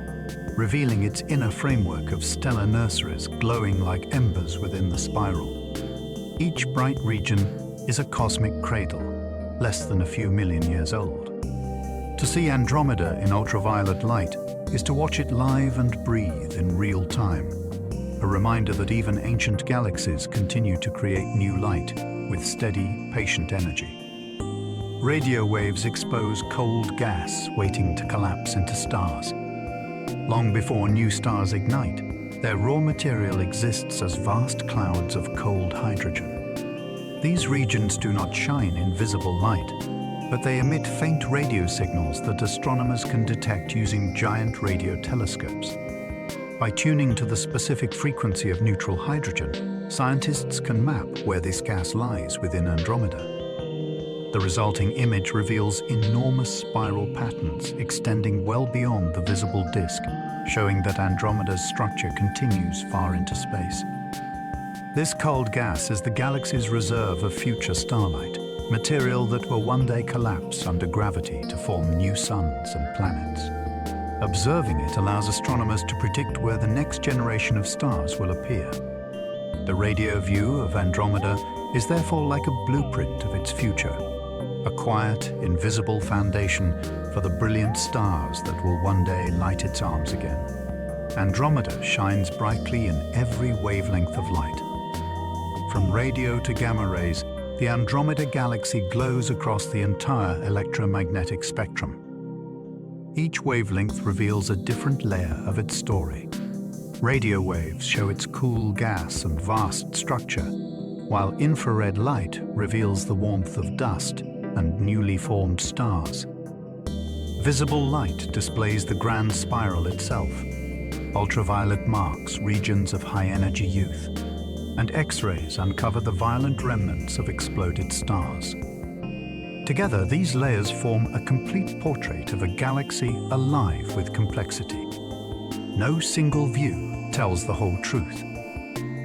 revealing its inner framework of stellar nurseries glowing like embers within the spiral. Each bright region is a cosmic cradle, less than a few million years old. To see Andromeda in ultraviolet light is to watch it live and breathe in real time, a reminder that even ancient galaxies continue to create new light with steady, patient energy. Radio waves expose cold gas waiting to collapse into stars. Long before new stars ignite, their raw material exists as vast clouds of cold hydrogen. These regions do not shine in visible light, but they emit faint radio signals that astronomers can detect using giant radio telescopes. By tuning to the specific frequency of neutral hydrogen, scientists can map where this gas lies within Andromeda. The resulting image reveals enormous spiral patterns extending well beyond the visible disk, showing that Andromeda's structure continues far into space. This cold gas is the galaxy's reserve of future starlight, material that will one day collapse under gravity to form new suns and planets. Observing it allows astronomers to predict where the next generation of stars will appear. The radio view of Andromeda is therefore like a blueprint of its future, a quiet, invisible foundation for the brilliant stars that will one day light its arms again. Andromeda shines brightly in every wavelength of light. From radio to gamma rays, the Andromeda Galaxy glows across the entire electromagnetic spectrum. Each wavelength reveals a different layer of its story. Radio waves show its cool gas and vast structure, while infrared light reveals the warmth of dust and newly formed stars. Visible light displays the grand spiral itself. Ultraviolet marks regions of high-energy youth, and X-rays uncover the violent remnants of exploded stars. Together, these layers form a complete portrait of a galaxy alive with complexity. No single view tells the whole truth.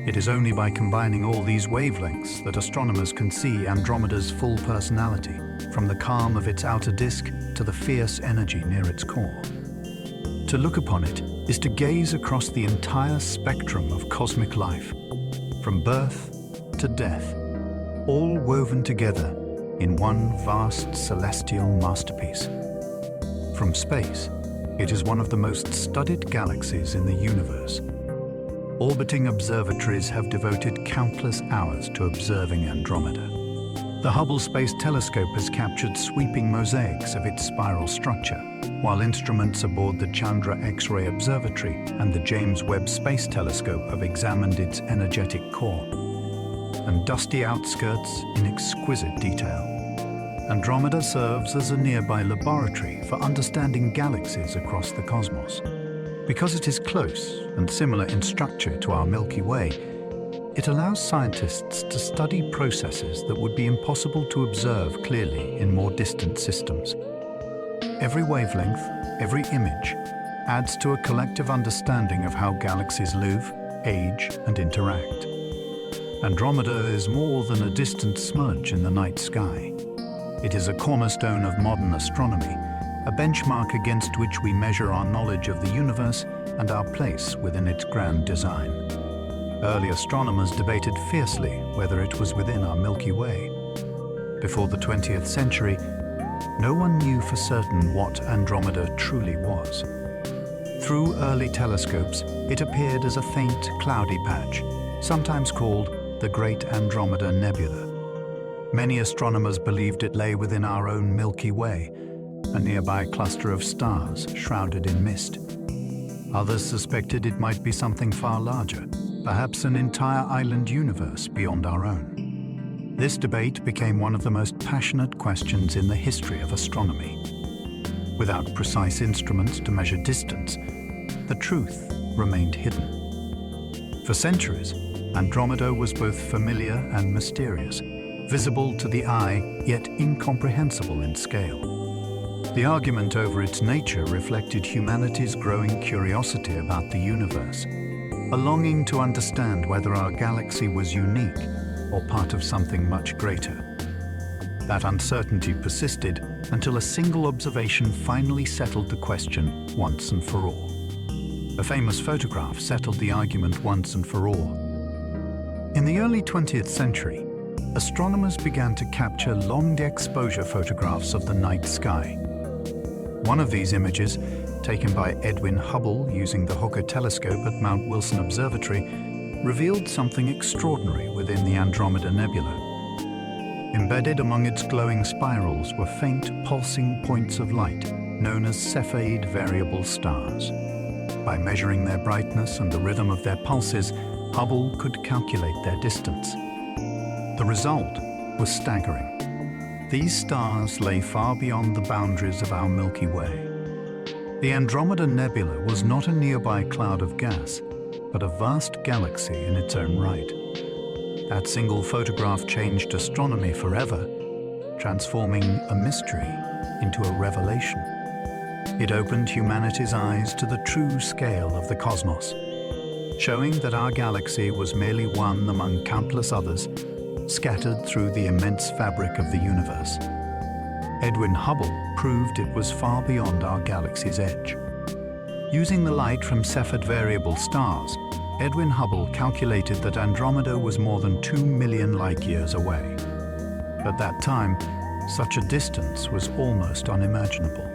It is only by combining all these wavelengths that astronomers can see Andromeda's full personality, from the calm of its outer disk to the fierce energy near its core. To look upon it is to gaze across the entire spectrum of cosmic life, from birth to death, all woven together in one vast celestial masterpiece. From space, it is one of the most studied galaxies in the universe. Orbiting observatories have devoted countless hours to observing Andromeda. The Hubble Space Telescope has captured sweeping mosaics of its spiral structure, while instruments aboard the Chandra X-ray Observatory and the James Webb Space Telescope have examined its energetic core and dusty outskirts in exquisite detail. Andromeda serves as a nearby laboratory for understanding galaxies across the cosmos. Because it is close and similar in structure to our Milky Way, it allows scientists to study processes that would be impossible to observe clearly in more distant systems. Every wavelength, every image, adds to a collective understanding of how galaxies live, age, and interact. Andromeda is more than a distant smudge in the night sky. It is a cornerstone of modern astronomy, a benchmark against which we measure our knowledge of the universe and our place within its grand design. Early astronomers debated fiercely whether it was within our Milky Way. Before the 20th century, no one knew for certain what Andromeda truly was. Through early telescopes, it appeared as a faint, cloudy patch, sometimes called the Great Andromeda Nebula. Many astronomers believed it lay within our own Milky Way, a nearby cluster of stars shrouded in mist. Others suspected it might be something far larger, perhaps an entire island universe beyond our own. This debate became one of the most passionate questions in the history of astronomy. Without precise instruments to measure distance, the truth remained hidden. For centuries, Andromeda was both familiar and mysterious, visible to the eye, yet incomprehensible in scale. The argument over its nature reflected humanity's growing curiosity about the universe, a longing to understand whether our galaxy was unique or part of something much greater. That uncertainty persisted until a single observation finally settled the question once and for all. A famous photograph settled the argument once and for all. In the early 20th century, astronomers began to capture long-exposure photographs of the night sky. One of these images, taken by Edwin Hubble using the Hooker telescope at Mount Wilson Observatory, revealed something extraordinary within the Andromeda Nebula. Embedded among its glowing spirals were faint, pulsing points of light, known as Cepheid variable stars. By measuring their brightness and the rhythm of their pulses, Hubble could calculate their distance. The result was staggering. These stars lay far beyond the boundaries of our Milky Way. The Andromeda Nebula was not a nearby cloud of gas, but a vast galaxy in its own right. That single photograph changed astronomy forever, transforming a mystery into a revelation. It opened humanity's eyes to the true scale of the cosmos, showing that our galaxy was merely one among countless others scattered through the immense fabric of the universe. Edwin Hubble proved it was far beyond our galaxy's edge. Using the light from Cepheid variable stars, Edwin Hubble calculated that Andromeda was more than 2 million light-years away. At that time, such a distance was almost unimaginable.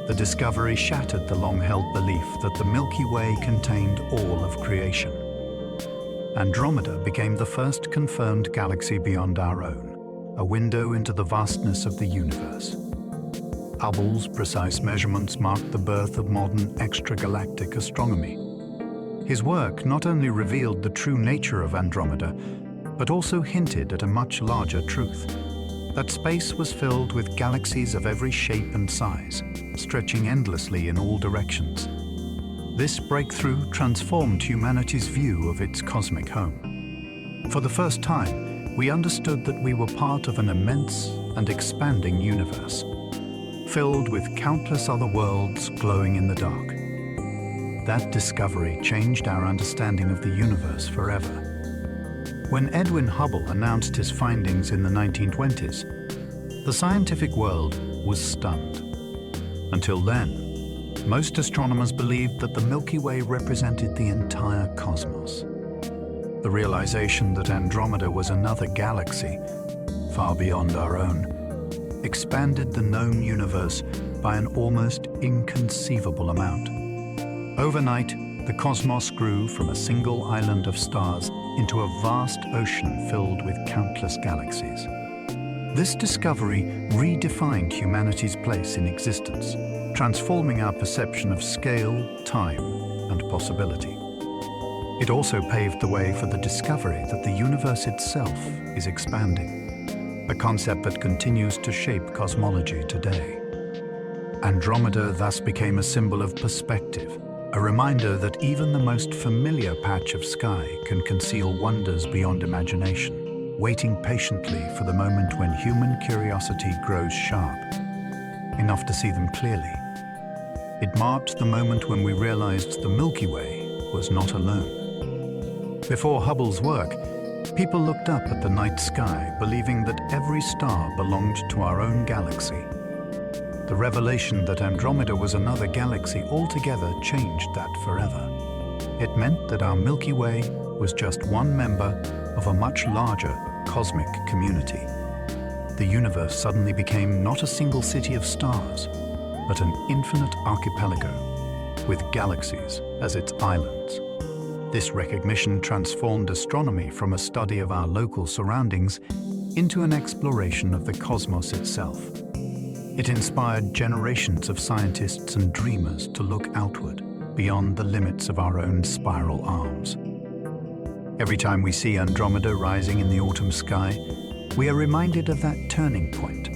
The discovery shattered the long-held belief that the Milky Way contained all of creation. Andromeda became the first confirmed galaxy beyond our own, a window into the vastness of the universe. Hubble's precise measurements marked the birth of modern extragalactic astronomy. His work not only revealed the true nature of Andromeda, but also hinted at a much larger truth: that space was filled with galaxies of every shape and size, stretching endlessly in all directions. This breakthrough transformed humanity's view of its cosmic home. For the first time, we understood that we were part of an immense and expanding universe, filled with countless other worlds glowing in the dark. That discovery changed our understanding of the universe forever. When Edwin Hubble announced his findings in the 1920s, the scientific world was stunned. Until then, most astronomers believed that the Milky Way represented the entire cosmos. The realization that Andromeda was another galaxy, far beyond our own, expanded the known universe by an almost inconceivable amount. Overnight, the cosmos grew from a single island of stars into a vast ocean filled with countless galaxies. This discovery redefined humanity's place in existence, transforming our perception of scale, time, and possibility. It also paved the way for the discovery that the universe itself is expanding, a concept that continues to shape cosmology today. Andromeda thus became a symbol of perspective, a reminder that even the most familiar patch of sky can conceal wonders beyond imagination, waiting patiently for the moment when human curiosity grows sharp, enough to see them clearly. It marked the moment when we realized the Milky Way was not alone. Before Hubble's work, people looked up at the night sky, believing that every star belonged to our own galaxy. The revelation that Andromeda was another galaxy altogether changed that forever. It meant that our Milky Way was just one member of a much larger cosmic community. The universe suddenly became not a single city of stars, but an infinite archipelago with galaxies as its islands. This recognition transformed astronomy from a study of our local surroundings into an exploration of the cosmos itself. It inspired generations of scientists and dreamers to look outward, beyond the limits of our own spiral arms. Every time we see Andromeda rising in the autumn sky, we are reminded of that turning point,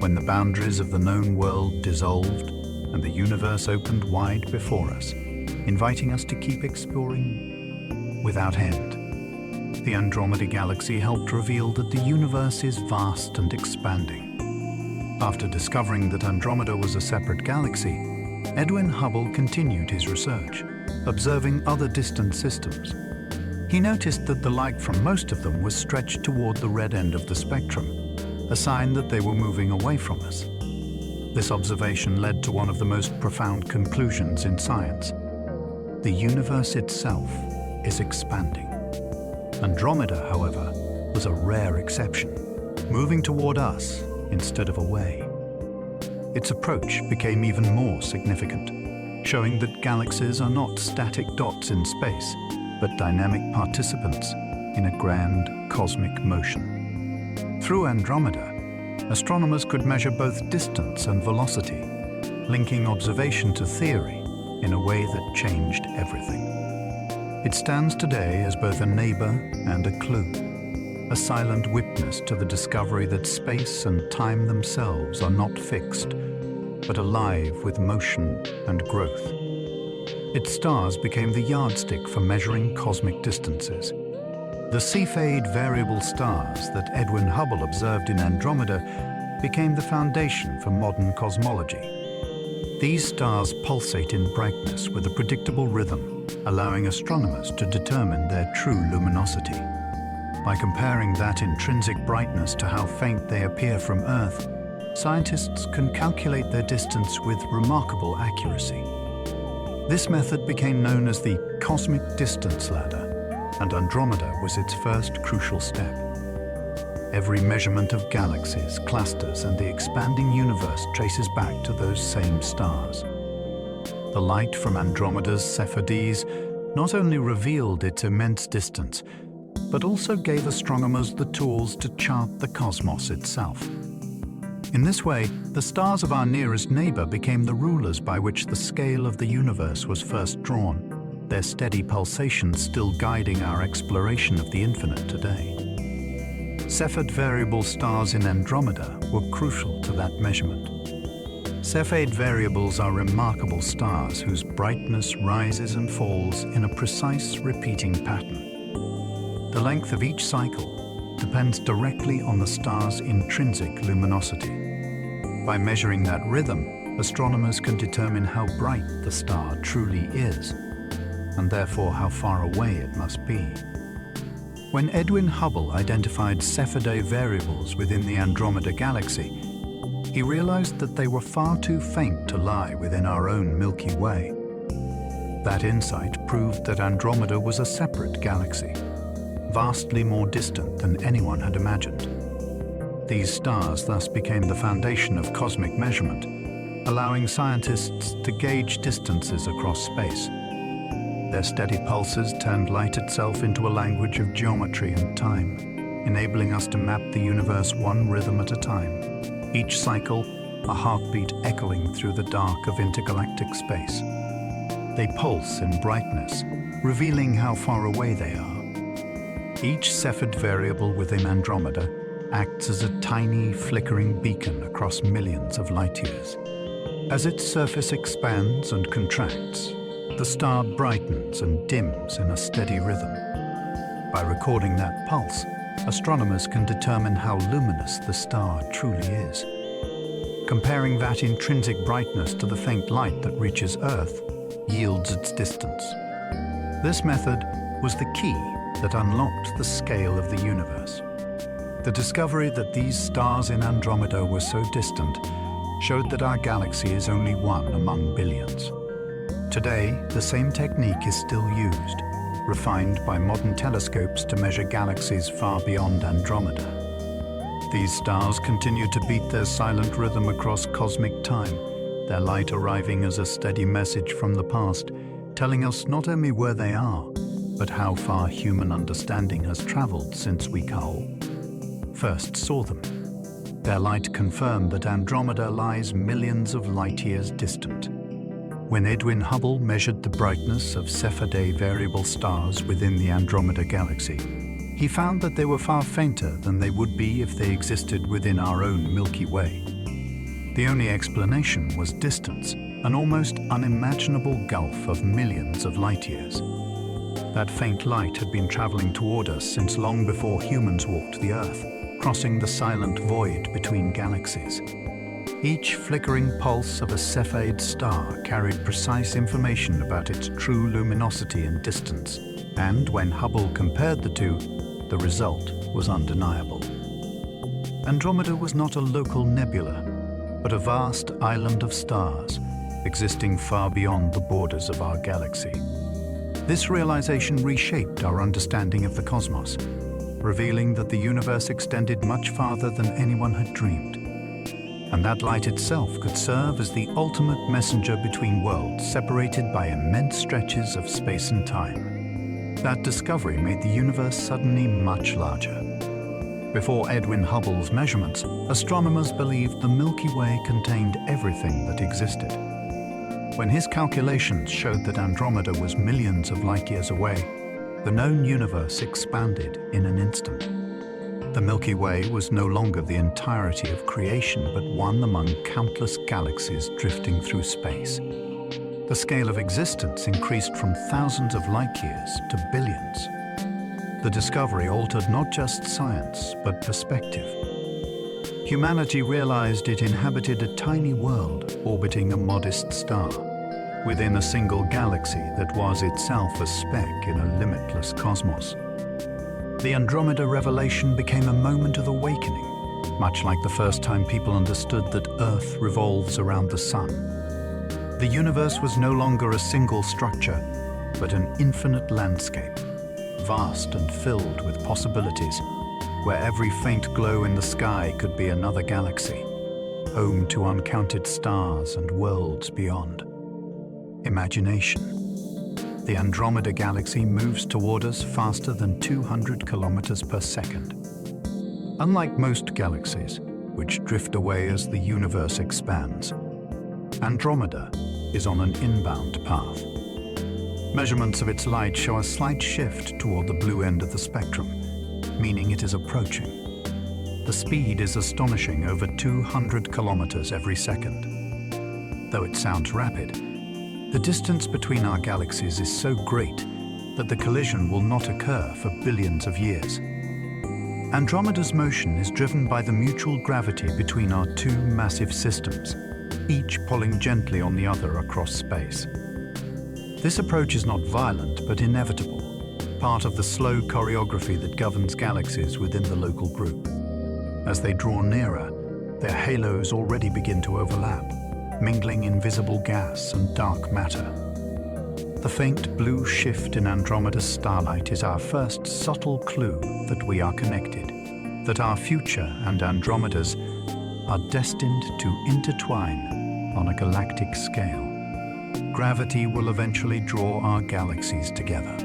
when the boundaries of the known world dissolved and the universe opened wide before us, inviting us to keep exploring without end. The Andromeda Galaxy helped reveal that the universe is vast and expanding. After discovering that Andromeda was a separate galaxy, Edwin Hubble continued his research, observing other distant systems. He noticed that the light from most of them was stretched toward the red end of the spectrum, a sign that they were moving away from us. This observation led to one of the most profound conclusions in science. The universe itself is expanding. Andromeda, however, was a rare exception, moving toward us instead of away. Its approach became even more significant, showing that galaxies are not static dots in space, but dynamic participants in a grand cosmic motion. Through Andromeda, astronomers could measure both distance and velocity, linking observation to theory in a way that changed everything. It stands today as both a neighbor and a clue, a silent witness to the discovery that space and time themselves are not fixed, but alive with motion and growth. Its stars became the yardstick for measuring cosmic distances. The Cepheid variable stars that Edwin Hubble observed in Andromeda became the foundation for modern cosmology. These stars pulsate in brightness with a predictable rhythm, allowing astronomers to determine their true luminosity. By comparing that intrinsic brightness to how faint they appear from Earth, scientists can calculate their distance with remarkable accuracy. This method became known as the cosmic distance ladder, and Andromeda was its first crucial step. Every measurement of galaxies, clusters, and the expanding universe traces back to those same stars. The light from Andromeda's Cepheids not only revealed its immense distance, but also gave astronomers the tools to chart the cosmos itself. In this way, the stars of our nearest neighbor became the rulers by which the scale of the universe was first drawn, their steady pulsations still guiding our exploration of the infinite today. Cepheid variable stars in Andromeda were crucial to that measurement. Cepheid variables are remarkable stars whose brightness rises and falls in a precise repeating pattern. The length of each cycle depends directly on the star's intrinsic luminosity. By measuring that rhythm, astronomers can determine how bright the star truly is, and therefore how far away it must be. When Edwin Hubble identified Cepheid variables within the Andromeda Galaxy, he realized that they were far too faint to lie within our own Milky Way. That insight proved that Andromeda was a separate galaxy, vastly more distant than anyone had imagined. These stars thus became the foundation of cosmic measurement, allowing scientists to gauge distances across space. Their steady pulses turned light itself into a language of geometry and time, enabling us to map the universe one rhythm at a time, each cycle a heartbeat echoing through the dark of intergalactic space. They pulse in brightness, revealing how far away they are. Each Cepheid variable within Andromeda acts as a tiny, flickering beacon across millions of light years. As its surface expands and contracts, the star brightens and dims in a steady rhythm. By recording that pulse, astronomers can determine how luminous the star truly is. Comparing that intrinsic brightness to the faint light that reaches Earth yields its distance. This method was the key that unlocked the scale of the universe. The discovery that these stars in Andromeda were so distant showed that our galaxy is only one among billions. Today, the same technique is still used, refined by modern telescopes to measure galaxies far beyond Andromeda. These stars continue to beat their silent rhythm across cosmic time, their light arriving as a steady message from the past, telling us not only where they are, but how far human understanding has traveled since we first saw them. Their light confirmed that Andromeda lies millions of light-years distant. When Edwin Hubble measured the brightness of Cepheid variable stars within the Andromeda Galaxy, he found that they were far fainter than they would be if they existed within our own Milky Way. The only explanation was distance, an almost unimaginable gulf of millions of light-years. That faint light had been traveling toward us since long before humans walked the Earth, crossing the silent void between galaxies. Each flickering pulse of a Cepheid star carried precise information about its true luminosity and distance, and when Hubble compared the two, the result was undeniable. Andromeda was not a local nebula, but a vast island of stars, existing far beyond the borders of our galaxy. This realization reshaped our understanding of the cosmos, revealing that the universe extended much farther than anyone had dreamed. And that light itself could serve as the ultimate messenger between worlds separated by immense stretches of space and time. That discovery made the universe suddenly much larger. Before Edwin Hubble's measurements, astronomers believed the Milky Way contained everything that existed. When his calculations showed that Andromeda was millions of light years away, the known universe expanded in an instant. The Milky Way was no longer the entirety of creation, but one among countless galaxies drifting through space. The scale of existence increased from thousands of light years to billions. The discovery altered not just science, but perspective. Humanity realized it inhabited a tiny world orbiting a modest star, within a single galaxy that was itself a speck in a limitless cosmos. The Andromeda revelation became a moment of awakening, much like the first time people understood that Earth revolves around the Sun. The universe was no longer a single structure, but an infinite landscape, vast and filled with possibilities, where every faint glow in the sky could be another galaxy, home to uncounted stars and worlds beyond. Imagination. The Andromeda Galaxy moves toward us faster than 200 kilometers per second. Unlike most galaxies, which drift away as the universe expands, Andromeda is on an inbound path. Measurements of its light show a slight shift toward the blue end of the spectrum, meaning it is approaching. The speed is astonishing, over 200 kilometers every second. Though it sounds rapid, the distance between our galaxies is so great that the collision will not occur for billions of years. Andromeda's motion is driven by the mutual gravity between our two massive systems, each pulling gently on the other across space. This approach is not violent but inevitable, part of the slow choreography that governs galaxies within the local group. As they draw nearer, their halos already begin to overlap, mingling invisible gas and dark matter. The faint blue shift in Andromeda's starlight is our first subtle clue that we are connected, that our future and Andromeda's are destined to intertwine on a galactic scale. Gravity will eventually draw our galaxies together.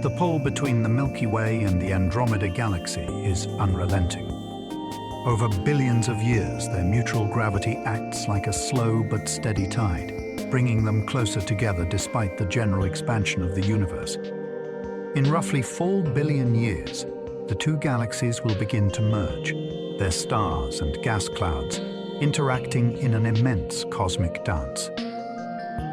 The pull between the Milky Way and the Andromeda Galaxy is unrelenting. Over billions of years, their mutual gravity acts like a slow but steady tide, bringing them closer together despite the general expansion of the universe. In roughly 4 billion years, the two galaxies will begin to merge, their stars and gas clouds interacting in an immense cosmic dance.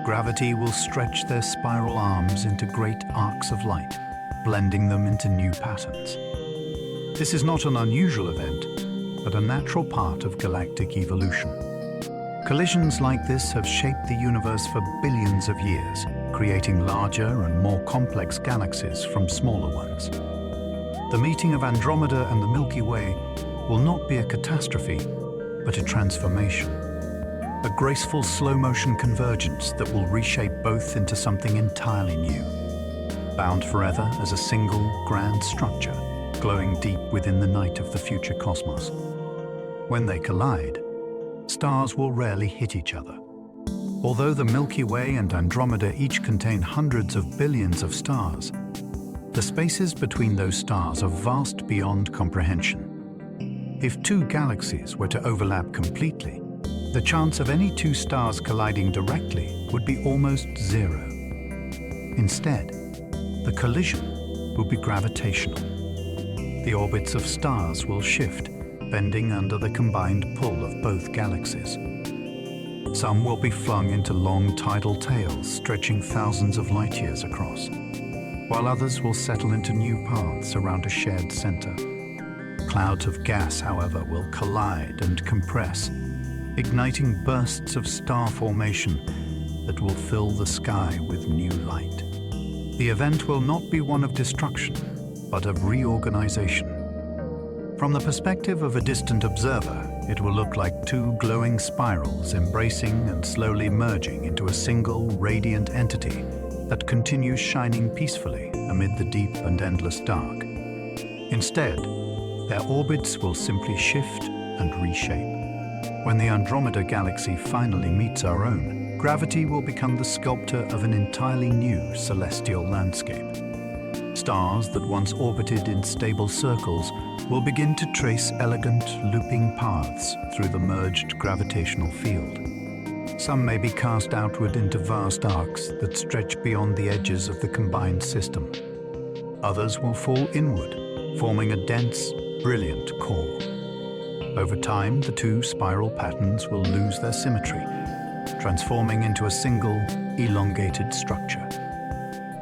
Gravity will stretch their spiral arms into great arcs of light, blending them into new patterns. This is not an unusual event, but a natural part of galactic evolution. Collisions like this have shaped the universe for billions of years, creating larger and more complex galaxies from smaller ones. The meeting of Andromeda and the Milky Way will not be a catastrophe, but a transformation. A graceful slow-motion convergence that will reshape both into something entirely new, bound forever as a single, grand structure, glowing deep within the night of the future cosmos. When they collide, stars will rarely hit each other. Although the Milky Way and Andromeda each contain hundreds of billions of stars, the spaces between those stars are vast beyond comprehension. If two galaxies were to overlap completely, the chance of any two stars colliding directly would be almost zero. Instead, the collision will be gravitational. The orbits of stars will shift, bending under the combined pull of both galaxies. Some will be flung into long tidal tails stretching thousands of light years across, while others will settle into new paths around a shared center. Clouds of gas, however, will collide and compress, igniting bursts of star formation that will fill the sky with new light. The event will not be one of destruction, but of reorganization. From the perspective of a distant observer, it will look like two glowing spirals embracing and slowly merging into a single radiant entity that continues shining peacefully amid the deep and endless dark. Instead, their orbits will simply shift and reshape. When the Andromeda Galaxy finally meets our own, gravity will become the sculptor of an entirely new celestial landscape. Stars that once orbited in stable circles will begin to trace elegant, looping paths through the merged gravitational field. Some may be cast outward into vast arcs that stretch beyond the edges of the combined system. Others will fall inward, forming a dense, brilliant core. Over time, the two spiral patterns will lose their symmetry, transforming into a single, elongated structure.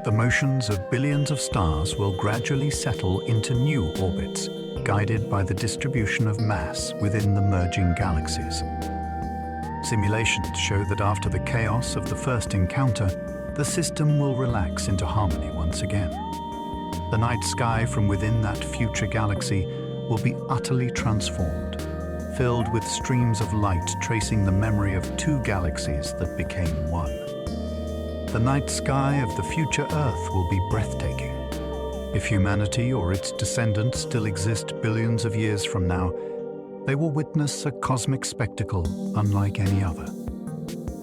The motions of billions of stars will gradually settle into new orbits, guided by the distribution of mass within the merging galaxies. Simulations show that after the chaos of the first encounter, the system will relax into harmony once again. The night sky from within that future galaxy will be utterly transformed, filled with streams of light tracing the memory of two galaxies that became one. The night sky of the future Earth will be breathtaking. If humanity or its descendants still exist billions of years from now, they will witness a cosmic spectacle unlike any other.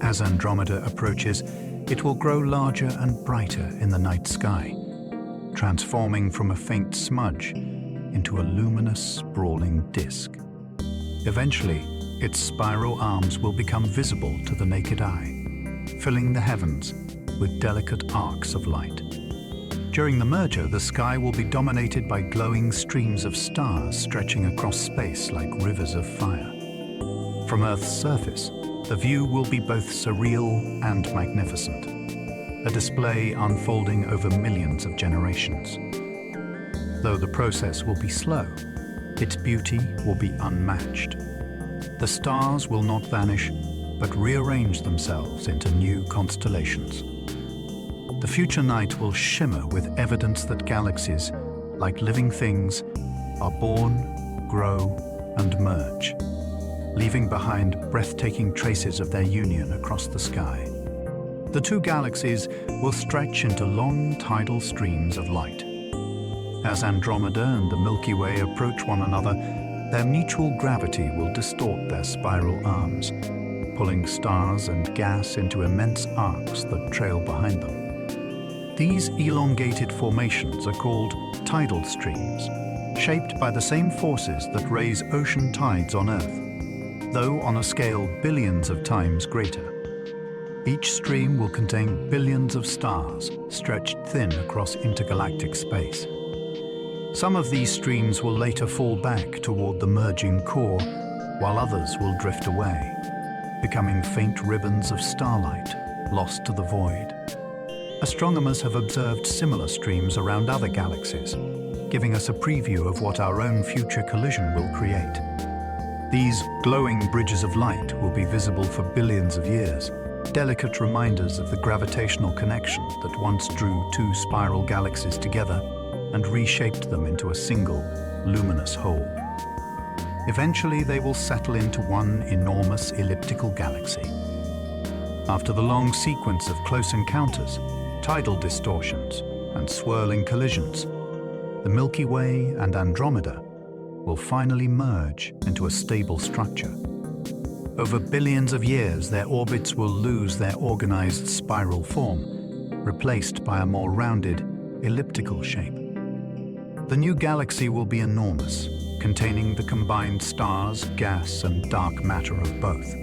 As Andromeda approaches, it will grow larger and brighter in the night sky, transforming from a faint smudge into a luminous, sprawling disk. Eventually, its spiral arms will become visible to the naked eye, filling the heavens with delicate arcs of light. During the merger, the sky will be dominated by glowing streams of stars stretching across space like rivers of fire. From Earth's surface, the view will be both surreal and magnificent, a display unfolding over millions of generations. Though the process will be slow, its beauty will be unmatched. The stars will not vanish, but rearrange themselves into new constellations. The future night will shimmer with evidence that galaxies, like living things, are born, grow, and merge, leaving behind breathtaking traces of their union across the sky. The two galaxies will stretch into long tidal streams of light. As Andromeda and the Milky Way approach one another, their mutual gravity will distort their spiral arms, pulling stars and gas into immense arcs that trail behind them. These elongated formations are called tidal streams, shaped by the same forces that raise ocean tides on Earth, though on a scale billions of times greater. Each stream will contain billions of stars stretched thin across intergalactic space. Some of these streams will later fall back toward the merging core, while others will drift away, becoming faint ribbons of starlight lost to the void. Astronomers have observed similar streams around other galaxies, giving us a preview of what our own future collision will create. These glowing bridges of light will be visible for billions of years, delicate reminders of the gravitational connection that once drew two spiral galaxies together and reshaped them into a single, luminous whole. Eventually, they will settle into one enormous elliptical galaxy. After the long sequence of close encounters, tidal distortions, and swirling collisions, the Milky Way and Andromeda will finally merge into a stable structure. Over billions of years, their orbits will lose their organized spiral form, replaced by a more rounded, elliptical shape. The new galaxy will be enormous, containing the combined stars, gas, and dark matter of both.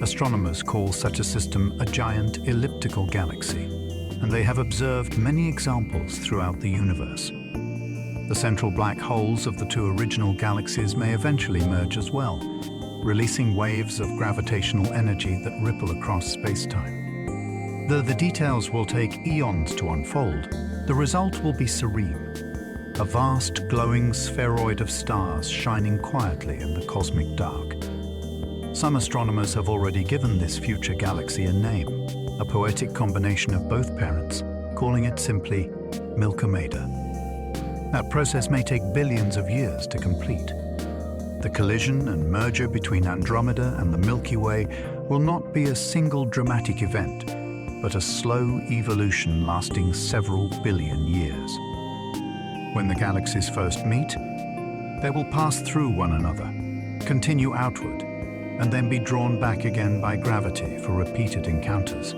Astronomers call such a system a giant elliptical galaxy, and they have observed many examples throughout the universe. The central black holes of the two original galaxies may eventually merge as well, releasing waves of gravitational energy that ripple across space-time. Though the details will take eons to unfold, the result will be serene, a vast glowing spheroid of stars shining quietly in the cosmic dark. Some astronomers have already given this future galaxy a name, a poetic combination of both parents, calling it simply Milkomeda. That process may take billions of years to complete. The collision and merger between Andromeda and the Milky Way will not be a single dramatic event, but a slow evolution lasting several billion years. When the galaxies first meet, they will pass through one another, continue outward, and then be drawn back again by gravity for repeated encounters.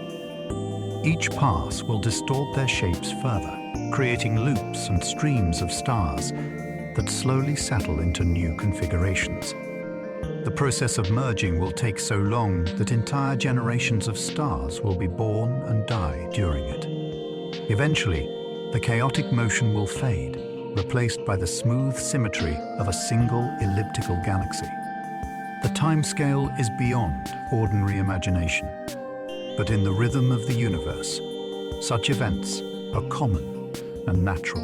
Each pass will distort their shapes further, creating loops and streams of stars that slowly settle into new configurations. The process of merging will take so long that entire generations of stars will be born and die during it. Eventually, the chaotic motion will fade, replaced by the smooth symmetry of a single elliptical galaxy. The timescale is beyond ordinary imagination, but in the rhythm of the universe, such events are common and natural.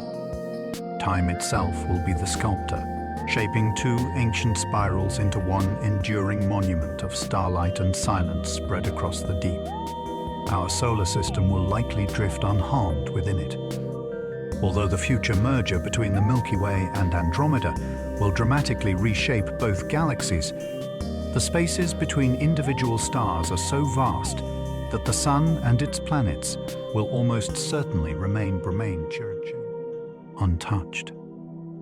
Time itself will be the sculptor, shaping two ancient spirals into one enduring monument of starlight and silence spread across the deep. Our solar system will likely drift unharmed within it. Although the future merger between the Milky Way and Andromeda will dramatically reshape both galaxies, the spaces between individual stars are so vast that the Sun and its planets will almost certainly remain untouched.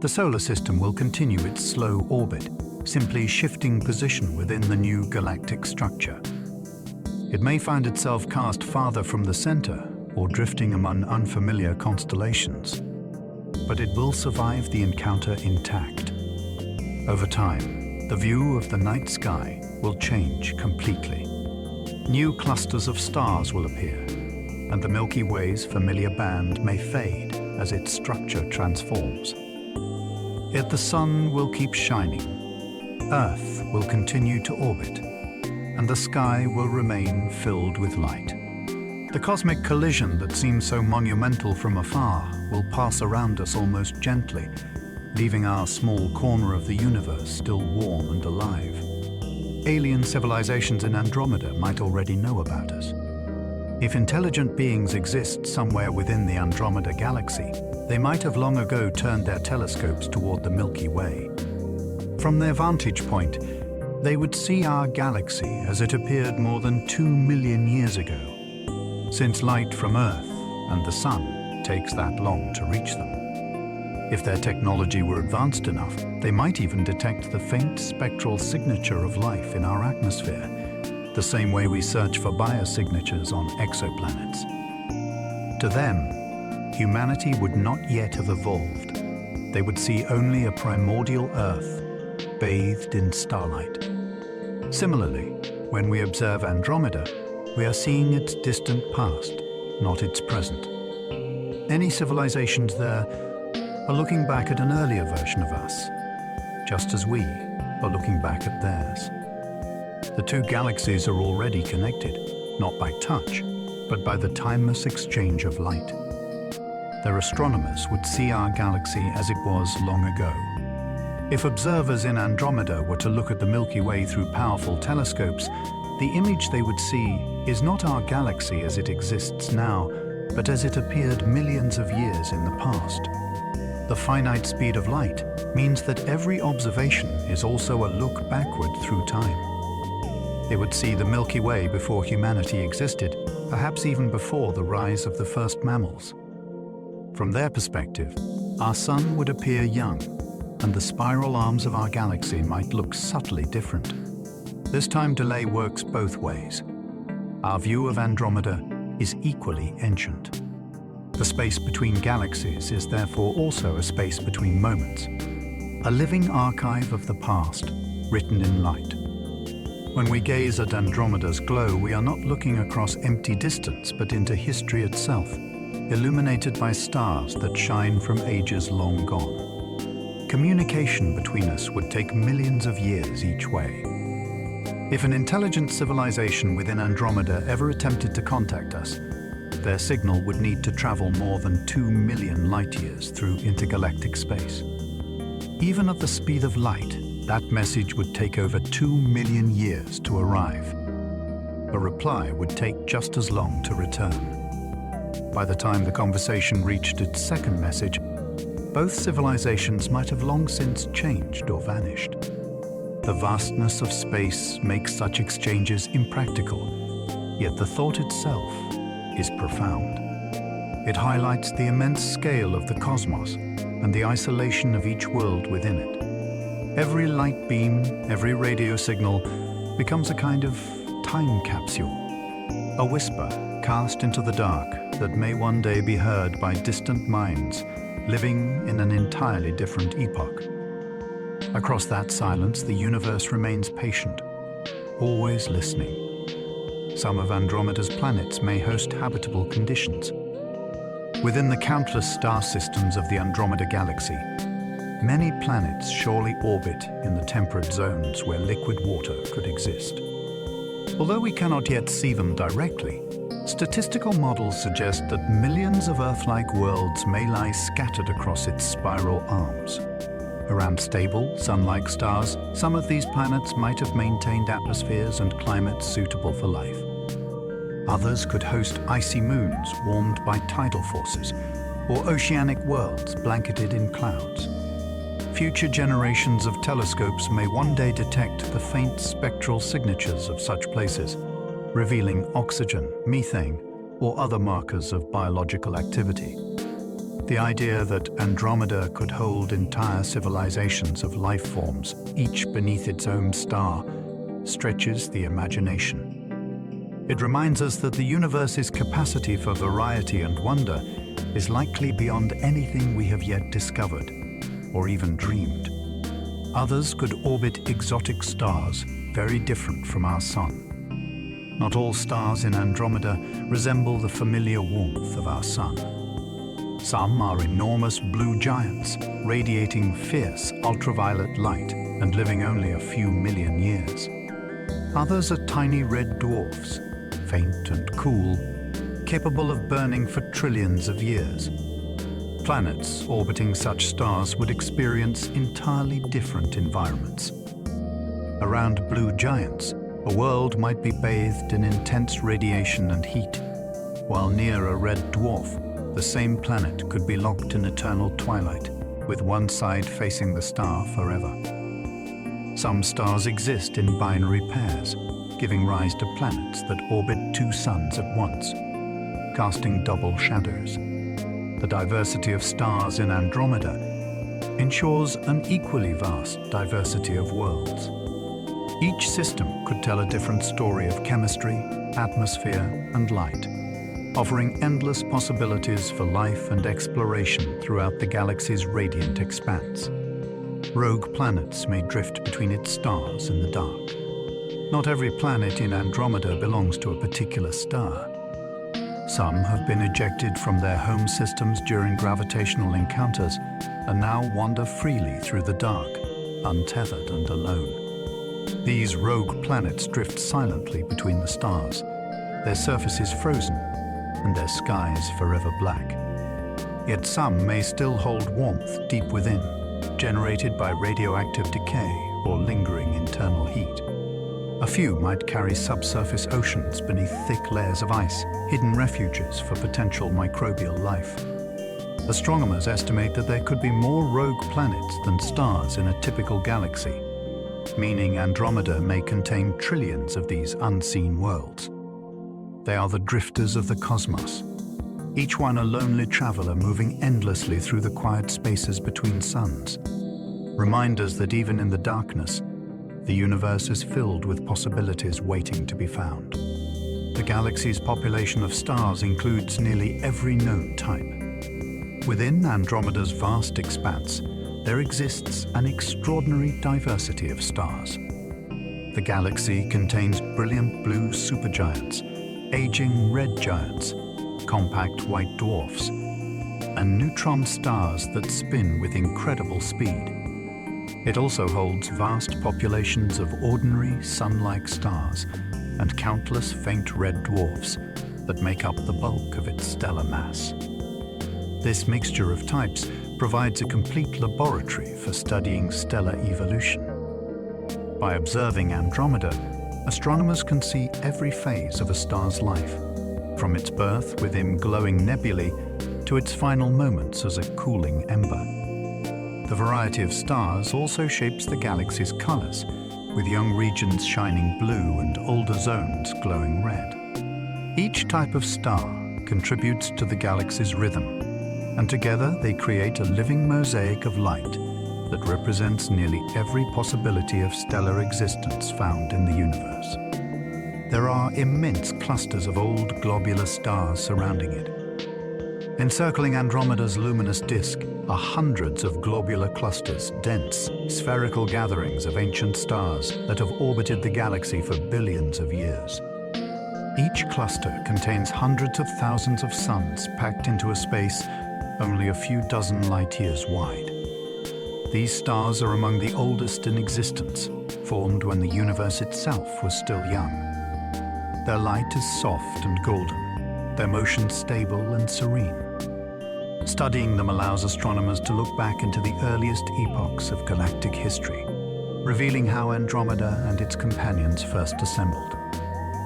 The solar system will continue its slow orbit, simply shifting position within the new galactic structure. It may find itself cast farther from the center or drifting among unfamiliar constellations, but it will survive the encounter intact. Over time, the view of the night sky will change completely. New clusters of stars will appear, and the Milky Way's familiar band may fade as its structure transforms. Yet the sun will keep shining, Earth will continue to orbit, and the sky will remain filled with light. The cosmic collision that seems so monumental from afar will pass around us almost gently, leaving our small corner of the universe still warm and alive. Alien civilizations in Andromeda might already know about us. If intelligent beings exist somewhere within the Andromeda Galaxy, they might have long ago turned their telescopes toward the Milky Way. From their vantage point, they would see our galaxy as it appeared more than 2 million years ago, since light from Earth and the Sun takes that long to reach them. If their technology were advanced enough, they might even detect the faint spectral signature of life in our atmosphere, the same way we search for biosignatures on exoplanets. To them, humanity would not yet have evolved. They would see only a primordial Earth, bathed in starlight. Similarly, when we observe Andromeda, we are seeing its distant past, not its present. Any civilizations there are looking back at an earlier version of us, just as we are looking back at theirs. The two galaxies are already connected, not by touch, but by the timeless exchange of light. Their astronomers would see our galaxy as it was long ago. If observers in Andromeda were to look at the Milky Way through powerful telescopes, the image they would see is not our galaxy as it exists now, but as it appeared millions of years in the past. The finite speed of light means that every observation is also a look backward through time. They would see the Milky Way before humanity existed, perhaps even before the rise of the first mammals. From their perspective, our sun would appear young, and the spiral arms of our galaxy might look subtly different. This time delay works both ways. Our view of Andromeda is equally ancient. The space between galaxies is therefore also a space between moments, a living archive of the past, written in light. When we gaze at Andromeda's glow, we are not looking across empty distance, but into history itself, illuminated by stars that shine from ages long gone. Communication between us would take millions of years each way. If an intelligent civilization within Andromeda ever attempted to contact us, their signal would need to travel more than 2 million light-years through intergalactic space. Even at the speed of light, that message would take over 2 million years to arrive. A reply would take just as long to return. By the time the conversation reached its second message, both civilizations might have long since changed or vanished. The vastness of space makes such exchanges impractical, yet the thought itself is profound. It highlights the immense scale of the cosmos and the isolation of each world within it. Every light beam, every radio signal becomes a kind of time capsule, a whisper cast into the dark that may one day be heard by distant minds living in an entirely different epoch. Across that silence, the universe remains patient, always listening. Some of Andromeda's planets may host habitable conditions. Within the countless star systems of the Andromeda Galaxy, many planets surely orbit in the temperate zones where liquid water could exist. Although we cannot yet see them directly, statistical models suggest that millions of Earth-like worlds may lie scattered across its spiral arms. Around stable, sun-like stars, some of these planets might have maintained atmospheres and climates suitable for life. Others could host icy moons warmed by tidal forces, or oceanic worlds blanketed in clouds. Future generations of telescopes may one day detect the faint spectral signatures of such places, revealing oxygen, methane, or other markers of biological activity. The idea that Andromeda could hold entire civilizations of life forms, each beneath its own star, stretches the imagination. It reminds us that the universe's capacity for variety and wonder is likely beyond anything we have yet discovered or even dreamed. Others could orbit exotic stars very different from our Sun. Not all stars in Andromeda resemble the familiar warmth of our Sun. Some are enormous blue giants, radiating fierce ultraviolet light and living only a few million years. Others are tiny red dwarfs, faint and cool, capable of burning for trillions of years. Planets orbiting such stars would experience entirely different environments. Around blue giants, a world might be bathed in intense radiation and heat, while near a red dwarf, the same planet could be locked in eternal twilight, with one side facing the star forever. Some stars exist in binary pairs, giving rise to planets that orbit two suns at once, casting double shadows. The diversity of stars in Andromeda ensures an equally vast diversity of worlds. Each system could tell a different story of chemistry, atmosphere, and light, offering endless possibilities for life and exploration throughout the galaxy's radiant expanse. Rogue planets may drift between its stars in the dark. Not every planet in Andromeda belongs to a particular star. Some have been ejected from their home systems during gravitational encounters and now wander freely through the dark, untethered and alone. These rogue planets drift silently between the stars, their surfaces frozen and their skies forever black. Yet some may still hold warmth deep within, generated by radioactive decay or lingering internal heat. A few might carry subsurface oceans beneath thick layers of ice, hidden refuges for potential microbial life. Astronomers estimate that there could be more rogue planets than stars in a typical galaxy, meaning Andromeda may contain trillions of these unseen worlds. They are the drifters of the cosmos, each one a lonely traveler moving endlessly through the quiet spaces between suns. Reminders that even in the darkness, the universe is filled with possibilities waiting to be found. The galaxy's population of stars includes nearly every known type. Within Andromeda's vast expanse, there exists an extraordinary diversity of stars. The galaxy contains brilliant blue supergiants, aging red giants, compact white dwarfs, and neutron stars that spin with incredible speed. It also holds vast populations of ordinary sun-like stars and countless faint red dwarfs that make up the bulk of its stellar mass. This mixture of types provides a complete laboratory for studying stellar evolution. By observing Andromeda, astronomers can see every phase of a star's life, from its birth within glowing nebulae to its final moments as a cooling ember. The variety of stars also shapes the galaxy's colors, with young regions shining blue and older zones glowing red. Each type of star contributes to the galaxy's rhythm, and together they create a living mosaic of light that represents nearly every possibility of stellar existence found in the universe. There are immense clusters of old globular stars surrounding it. Encircling Andromeda's luminous disk are hundreds of globular clusters, dense, spherical gatherings of ancient stars that have orbited the galaxy for billions of years. Each cluster contains hundreds of thousands of suns packed into a space only a few dozen light-years wide. These stars are among the oldest in existence, formed when the universe itself was still young. Their light is soft and golden, their motion stable and serene. Studying them allows astronomers to look back into the earliest epochs of galactic history, revealing how Andromeda and its companions first assembled.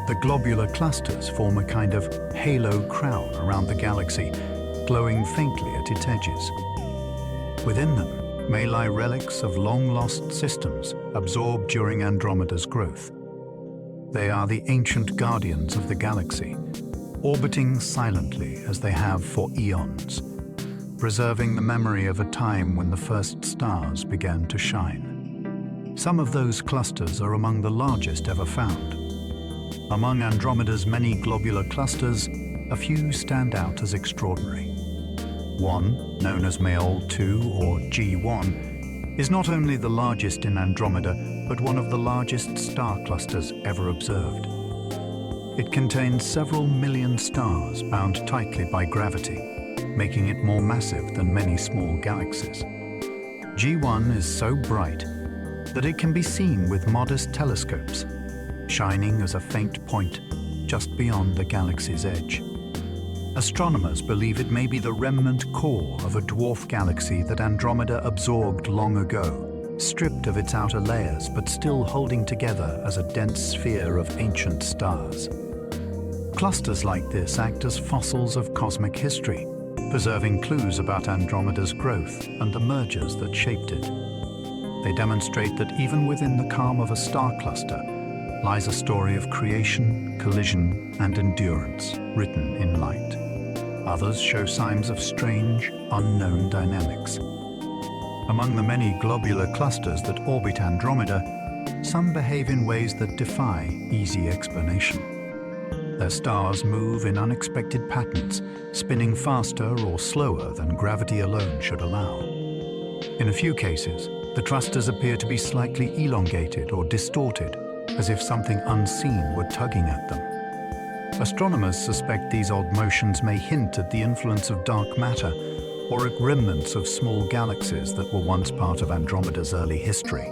The globular clusters form a kind of halo crown around the galaxy, glowing faintly at its edges. Within them may lie relics of long-lost systems absorbed during Andromeda's growth. They are the ancient guardians of the galaxy, orbiting silently as they have for eons, preserving the memory of a time when the first stars began to shine. Some of those clusters are among the largest ever found. Among Andromeda's many globular clusters, a few stand out as extraordinary. One, known as Mayol 2 or G1, is not only the largest in Andromeda, but one of the largest star clusters ever observed. It contains several million stars bound tightly by gravity, making it more massive than many small galaxies. G1 is so bright that it can be seen with modest telescopes, shining as a faint point just beyond the galaxy's edge. Astronomers believe it may be the remnant core of a dwarf galaxy that Andromeda absorbed long ago, stripped of its outer layers but still holding together as a dense sphere of ancient stars. Clusters like this act as fossils of cosmic history, preserving clues about Andromeda's growth and the mergers that shaped it. They demonstrate that even within the calm of a star cluster lies a story of creation, collision, and endurance written in light. Others show signs of strange, unknown dynamics. Among the many globular clusters that orbit Andromeda, some behave in ways that defy easy explanation. Their stars move in unexpected patterns, spinning faster or slower than gravity alone should allow. In a few cases, the clusters appear to be slightly elongated or distorted, as if something unseen were tugging at them. Astronomers suspect these odd motions may hint at the influence of dark matter or at remnants of small galaxies that were once part of Andromeda's early history.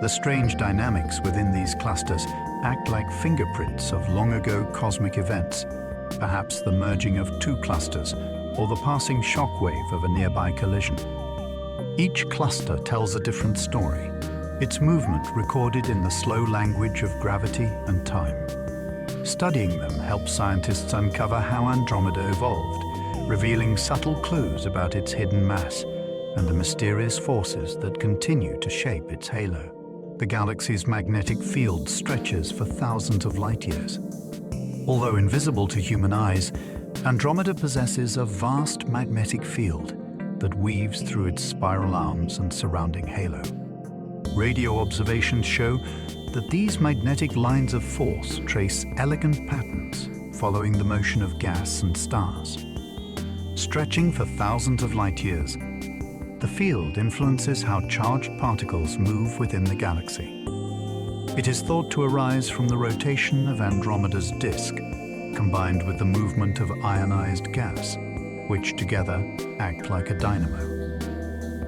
The strange dynamics within these clusters act like fingerprints of long-ago cosmic events, perhaps the merging of two clusters or the passing shockwave of a nearby collision. Each cluster tells a different story, its movement recorded in the slow language of gravity and time. Studying them helps scientists uncover how Andromeda evolved, revealing subtle clues about its hidden mass and the mysterious forces that continue to shape its halo. The galaxy's magnetic field stretches for thousands of light-years. Although invisible to human eyes, Andromeda possesses a vast magnetic field that weaves through its spiral arms and surrounding halo. Radio observations show that these magnetic lines of force trace elegant patterns following the motion of gas and stars. Stretching for thousands of light-years, the field influences how charged particles move within the galaxy. It is thought to arise from the rotation of Andromeda's disk, combined with the movement of ionized gas, which together act like a dynamo.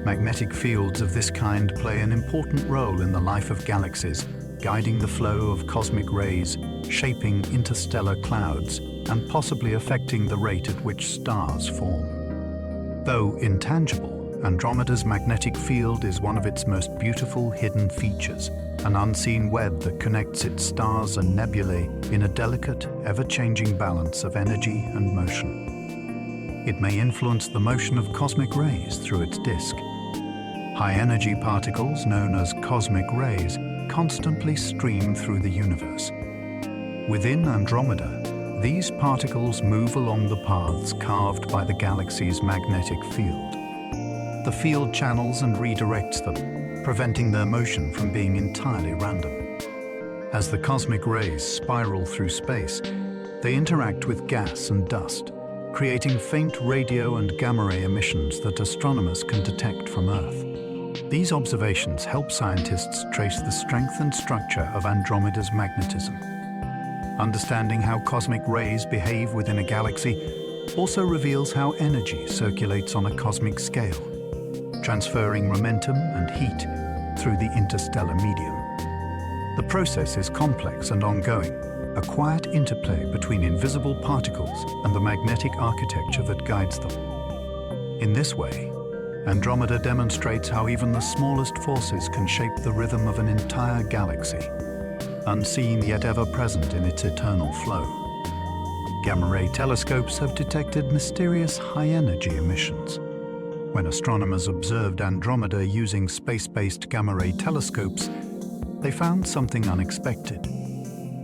Magnetic fields of this kind play an important role in the life of galaxies, guiding the flow of cosmic rays, shaping interstellar clouds, and possibly affecting the rate at which stars form. Though intangible, Andromeda's magnetic field is one of its most beautiful hidden features, an unseen web that connects its stars and nebulae in a delicate, ever-changing balance of energy and motion. It may influence the motion of cosmic rays through its disk. High-energy particles, known as cosmic rays, constantly stream through the universe. Within Andromeda, these particles move along the paths carved by the galaxy's magnetic field. The field channels and redirects them, preventing their motion from being entirely random. As the cosmic rays spiral through space, they interact with gas and dust, creating faint radio and gamma ray emissions that astronomers can detect from Earth. These observations help scientists trace the strength and structure of Andromeda's magnetism. Understanding how cosmic rays behave within a galaxy also reveals how energy circulates on a cosmic scale, transferring momentum and heat through the interstellar medium. The process is complex and ongoing, a quiet interplay between invisible particles and the magnetic architecture that guides them. In this way, Andromeda demonstrates how even the smallest forces can shape the rhythm of an entire galaxy, unseen yet ever present in its eternal flow. Gamma-ray telescopes have detected mysterious high-energy emissions. When astronomers observed Andromeda using space-based gamma-ray telescopes, they found something unexpected.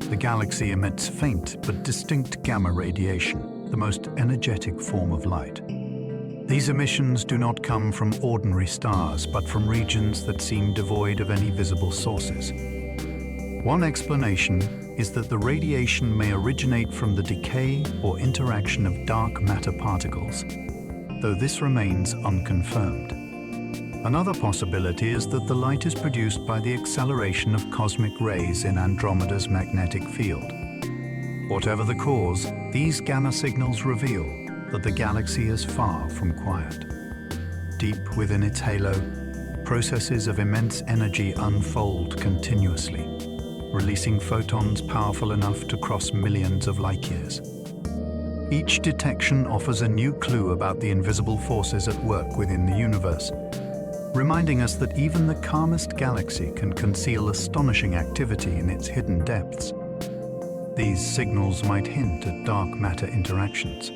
The galaxy emits faint but distinct gamma radiation, the most energetic form of light. These emissions do not come from ordinary stars, but from regions that seem devoid of any visible sources. One explanation is that the radiation may originate from the decay or interaction of dark matter particles, though this remains unconfirmed. Another possibility is that the light is produced by the acceleration of cosmic rays in Andromeda's magnetic field. Whatever the cause, these gamma signals reveal that the galaxy is far from quiet. Deep within its halo, processes of immense energy unfold continuously, releasing photons powerful enough to cross millions of light years. Each detection offers a new clue about the invisible forces at work within the universe, reminding us that even the calmest galaxy can conceal astonishing activity in its hidden depths. These signals might hint at dark matter interactions.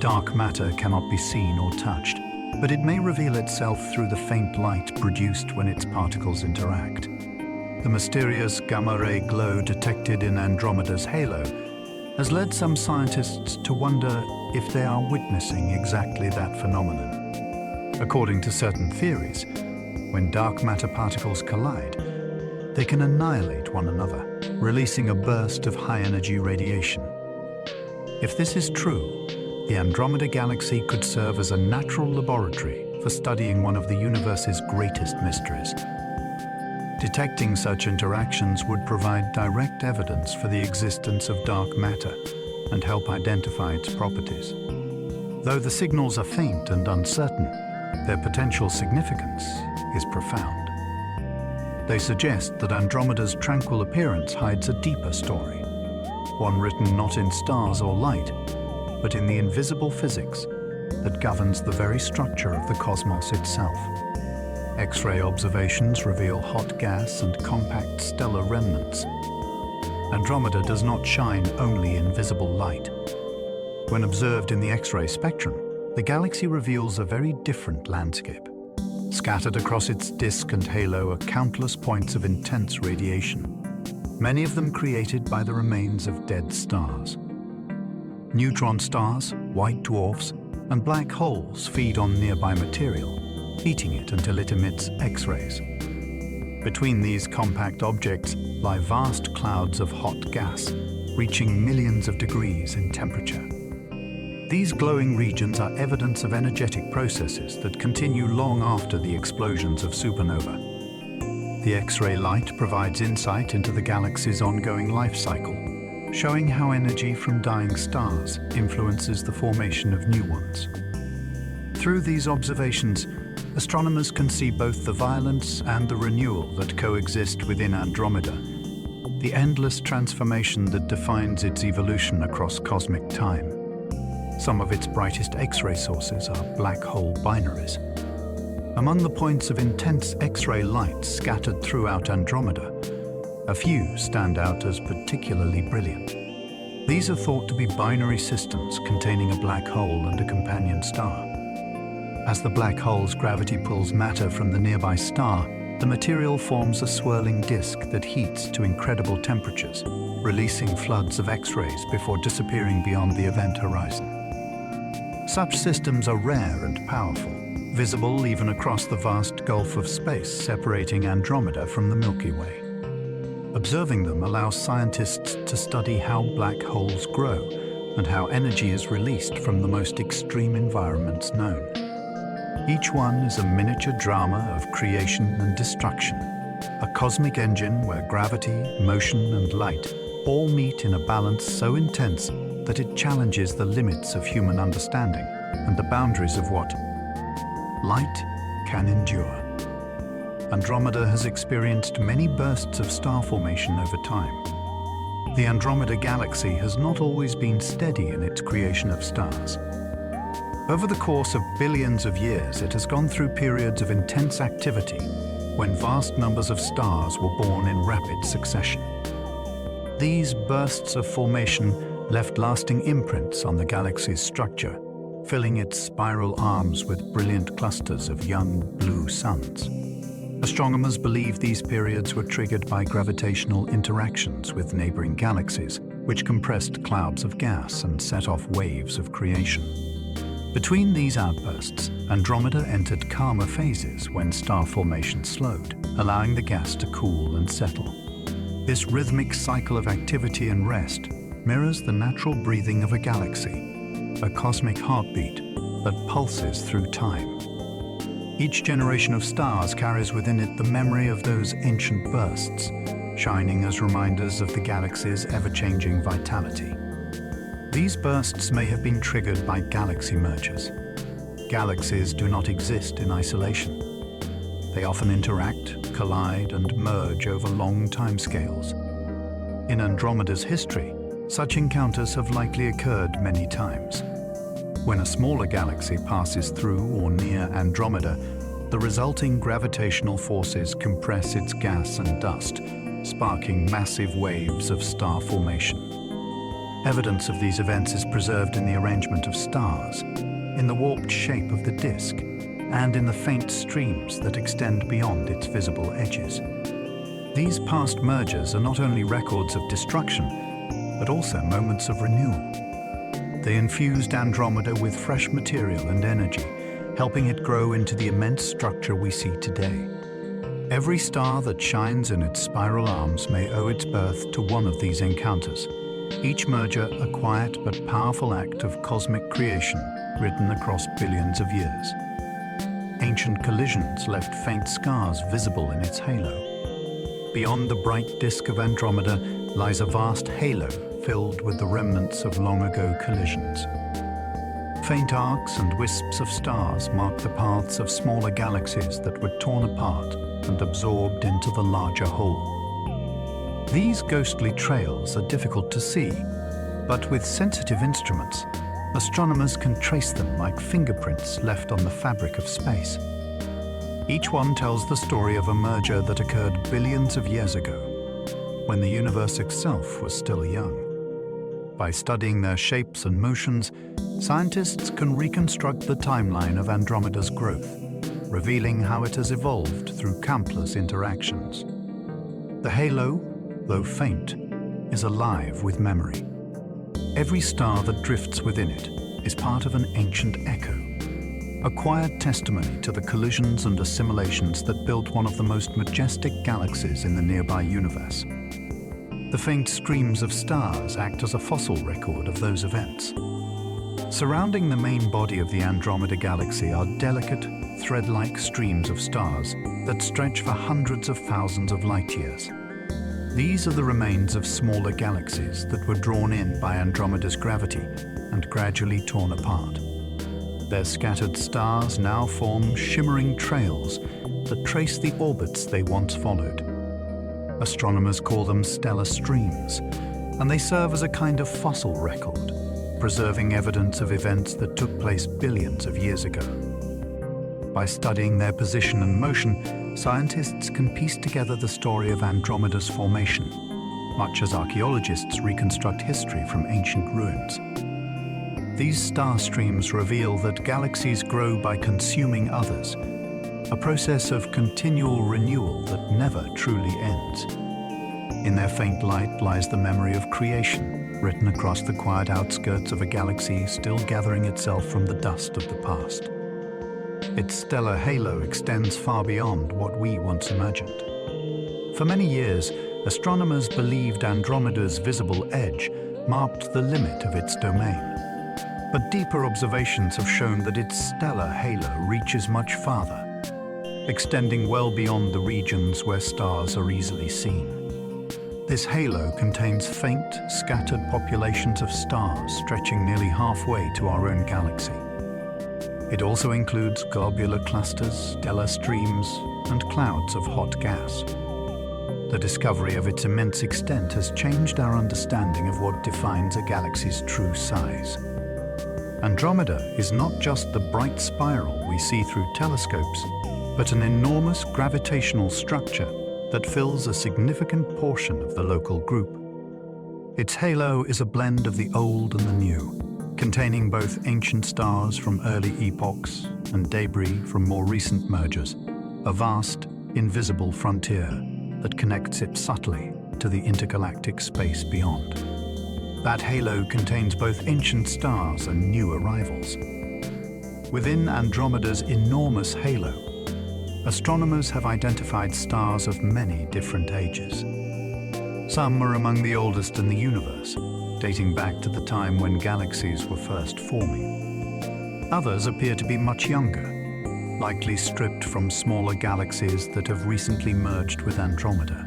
Dark matter cannot be seen or touched, but it may reveal itself through the faint light produced when its particles interact. The mysterious gamma-ray glow detected in Andromeda's halo has led some scientists to wonder if they are witnessing exactly that phenomenon. According to certain theories, when dark matter particles collide, they can annihilate one another, releasing a burst of high-energy radiation. If this is true, the Andromeda Galaxy could serve as a natural laboratory for studying one of the universe's greatest mysteries. Detecting such interactions would provide direct evidence for the existence of dark matter and help identify its properties. Though the signals are faint and uncertain, their potential significance is profound. They suggest that Andromeda's tranquil appearance hides a deeper story, one written not in stars or light, but in the invisible physics that governs the very structure of the cosmos itself. X-ray observations reveal hot gas and compact stellar remnants. Andromeda does not shine only in visible light. When observed in the X-ray spectrum, the galaxy reveals a very different landscape. Scattered across its disk and halo are countless points of intense radiation, many of them created by the remains of dead stars. Neutron stars, white dwarfs, and black holes feed on nearby material, heating it until it emits X-rays. Between these compact objects lie vast clouds of hot gas, reaching millions of degrees in temperature. These glowing regions are evidence of energetic processes that continue long after the explosions of supernova. The X-ray light provides insight into the galaxy's ongoing life cycle, showing how energy from dying stars influences the formation of new ones. Through these observations, astronomers can see both the violence and the renewal that coexist within Andromeda, the endless transformation that defines its evolution across cosmic time. Some of its brightest X-ray sources are black hole binaries, Among the points of intense X-ray light scattered throughout Andromeda, a few stand out as particularly brilliant. These are thought to be binary systems containing a black hole and a companion star. As the black hole's gravity pulls matter from the nearby star, the material forms a swirling disk that heats to incredible temperatures, releasing floods of X-rays before disappearing beyond the event horizon. Such systems are rare and powerful, visible even across the vast gulf of space separating Andromeda from the Milky Way. Observing them allows scientists to study how black holes grow and how energy is released from the most extreme environments known. Each one is a miniature drama of creation and destruction, a cosmic engine where gravity, motion, and light all meet in a balance so intense that it challenges the limits of human understanding and the boundaries of what light can endure. Andromeda has experienced many bursts of star formation over time. The Andromeda Galaxy has not always been steady in its creation of stars. Over the course of billions of years, it has gone through periods of intense activity when vast numbers of stars were born in rapid succession. These bursts of formation left lasting imprints on the galaxy's structure, filling its spiral arms with brilliant clusters of young blue suns. Astronomers believe these periods were triggered by gravitational interactions with neighboring galaxies, which compressed clouds of gas and set off waves of creation. Between these outbursts, Andromeda entered calmer phases when star formation slowed, allowing the gas to cool and settle. This rhythmic cycle of activity and rest mirrors the natural breathing of a galaxy, a cosmic heartbeat that pulses through time. Each generation of stars carries within it the memory of those ancient bursts, shining as reminders of the galaxy's ever-changing vitality. These bursts may have been triggered by galaxy mergers. Galaxies do not exist in isolation. They often interact, collide, and merge over long timescales. In Andromeda's history, such encounters have likely occurred many times. When a smaller galaxy passes through or near Andromeda, the resulting gravitational forces compress its gas and dust, sparking massive waves of star formation. Evidence of these events is preserved in the arrangement of stars, in the warped shape of the disk, and in the faint streams that extend beyond its visible edges. These past mergers are not only records of destruction, but also moments of renewal. They infused Andromeda with fresh material and energy, helping it grow into the immense structure we see today. Every star that shines in its spiral arms may owe its birth to one of these encounters, each merger a quiet but powerful act of cosmic creation written across billions of years. Ancient collisions left faint scars visible in its halo. Beyond the bright disk of Andromeda lies a vast halo filled with the remnants of long-ago collisions. Faint arcs and wisps of stars mark the paths of smaller galaxies that were torn apart and absorbed into the larger whole. These ghostly trails are difficult to see, but with sensitive instruments, astronomers can trace them like fingerprints left on the fabric of space. Each one tells the story of a merger that occurred billions of years ago, when the universe itself was still young. By studying their shapes and motions, scientists can reconstruct the timeline of Andromeda's growth, revealing how it has evolved through countless interactions. The halo, though faint, is alive with memory. Every star that drifts within it is part of an ancient echo, a quiet testimony to the collisions and assimilations that built one of the most majestic galaxies in the nearby universe. The faint streams of stars act as a fossil record of those events. Surrounding the main body of the Andromeda Galaxy are delicate, thread-like streams of stars that stretch for hundreds of thousands of light-years. These are the remains of smaller galaxies that were drawn in by Andromeda's gravity and gradually torn apart. Their scattered stars now form shimmering trails that trace the orbits they once followed. Astronomers call them stellar streams, and they serve as a kind of fossil record, preserving evidence of events that took place billions of years ago. By studying their position and motion, scientists can piece together the story of Andromeda's formation, much as archaeologists reconstruct history from ancient ruins. These star streams reveal that galaxies grow by consuming others, a process of continual renewal that never truly ends. In their faint light lies the memory of creation, written across the quiet outskirts of a galaxy still gathering itself from the dust of the past. Its stellar halo extends far beyond what we once imagined. For many years, astronomers believed Andromeda's visible edge marked the limit of its domain. But deeper observations have shown that its stellar halo reaches much farther, extending well beyond the regions where stars are easily seen. This halo contains faint, scattered populations of stars stretching nearly halfway to our own galaxy. It also includes globular clusters, stellar streams, and clouds of hot gas. The discovery of its immense extent has changed our understanding of what defines a galaxy's true size. Andromeda is not just the bright spiral we see through telescopes, but an enormous gravitational structure that fills a significant portion of the local group. Its halo is a blend of the old and the new, containing both ancient stars from early epochs and debris from more recent mergers, a vast, invisible frontier that connects it subtly to the intergalactic space beyond. That halo contains both ancient stars and new arrivals. Within Andromeda's enormous halo, astronomers have identified stars of many different ages. Some are among the oldest in the universe, dating back to the time when galaxies were first forming. Others appear to be much younger, likely stripped from smaller galaxies that have recently merged with Andromeda.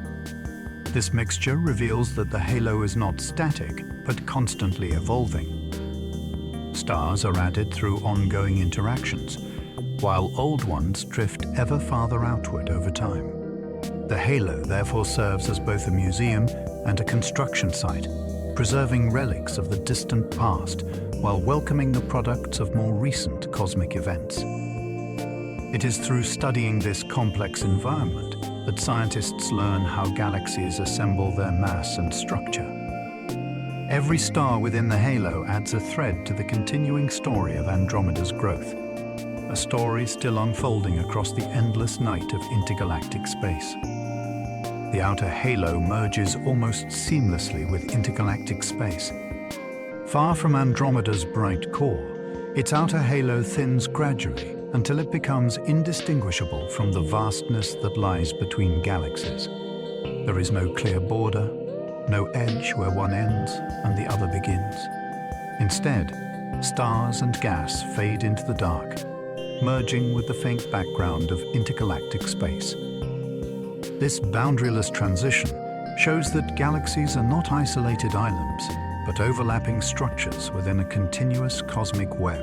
This mixture reveals that the halo is not static, but constantly evolving. Stars are added through ongoing interactions, while old ones drift ever farther outward over time. The halo therefore serves as both a museum and a construction site, preserving relics of the distant past while welcoming the products of more recent cosmic events. It is through studying this complex environment that scientists learn how galaxies assemble their mass and structure. Every star within the halo adds a thread to the continuing story of Andromeda's growth, a story still unfolding across the endless night of intergalactic space. The outer halo merges almost seamlessly with intergalactic space. Far from Andromeda's bright core, its outer halo thins gradually until it becomes indistinguishable from the vastness that lies between galaxies. There is no clear border, no edge where one ends and the other begins. Instead, stars and gas fade into the dark, merging with the faint background of intergalactic space. This boundaryless transition shows that galaxies are not isolated islands, but overlapping structures within a continuous cosmic web.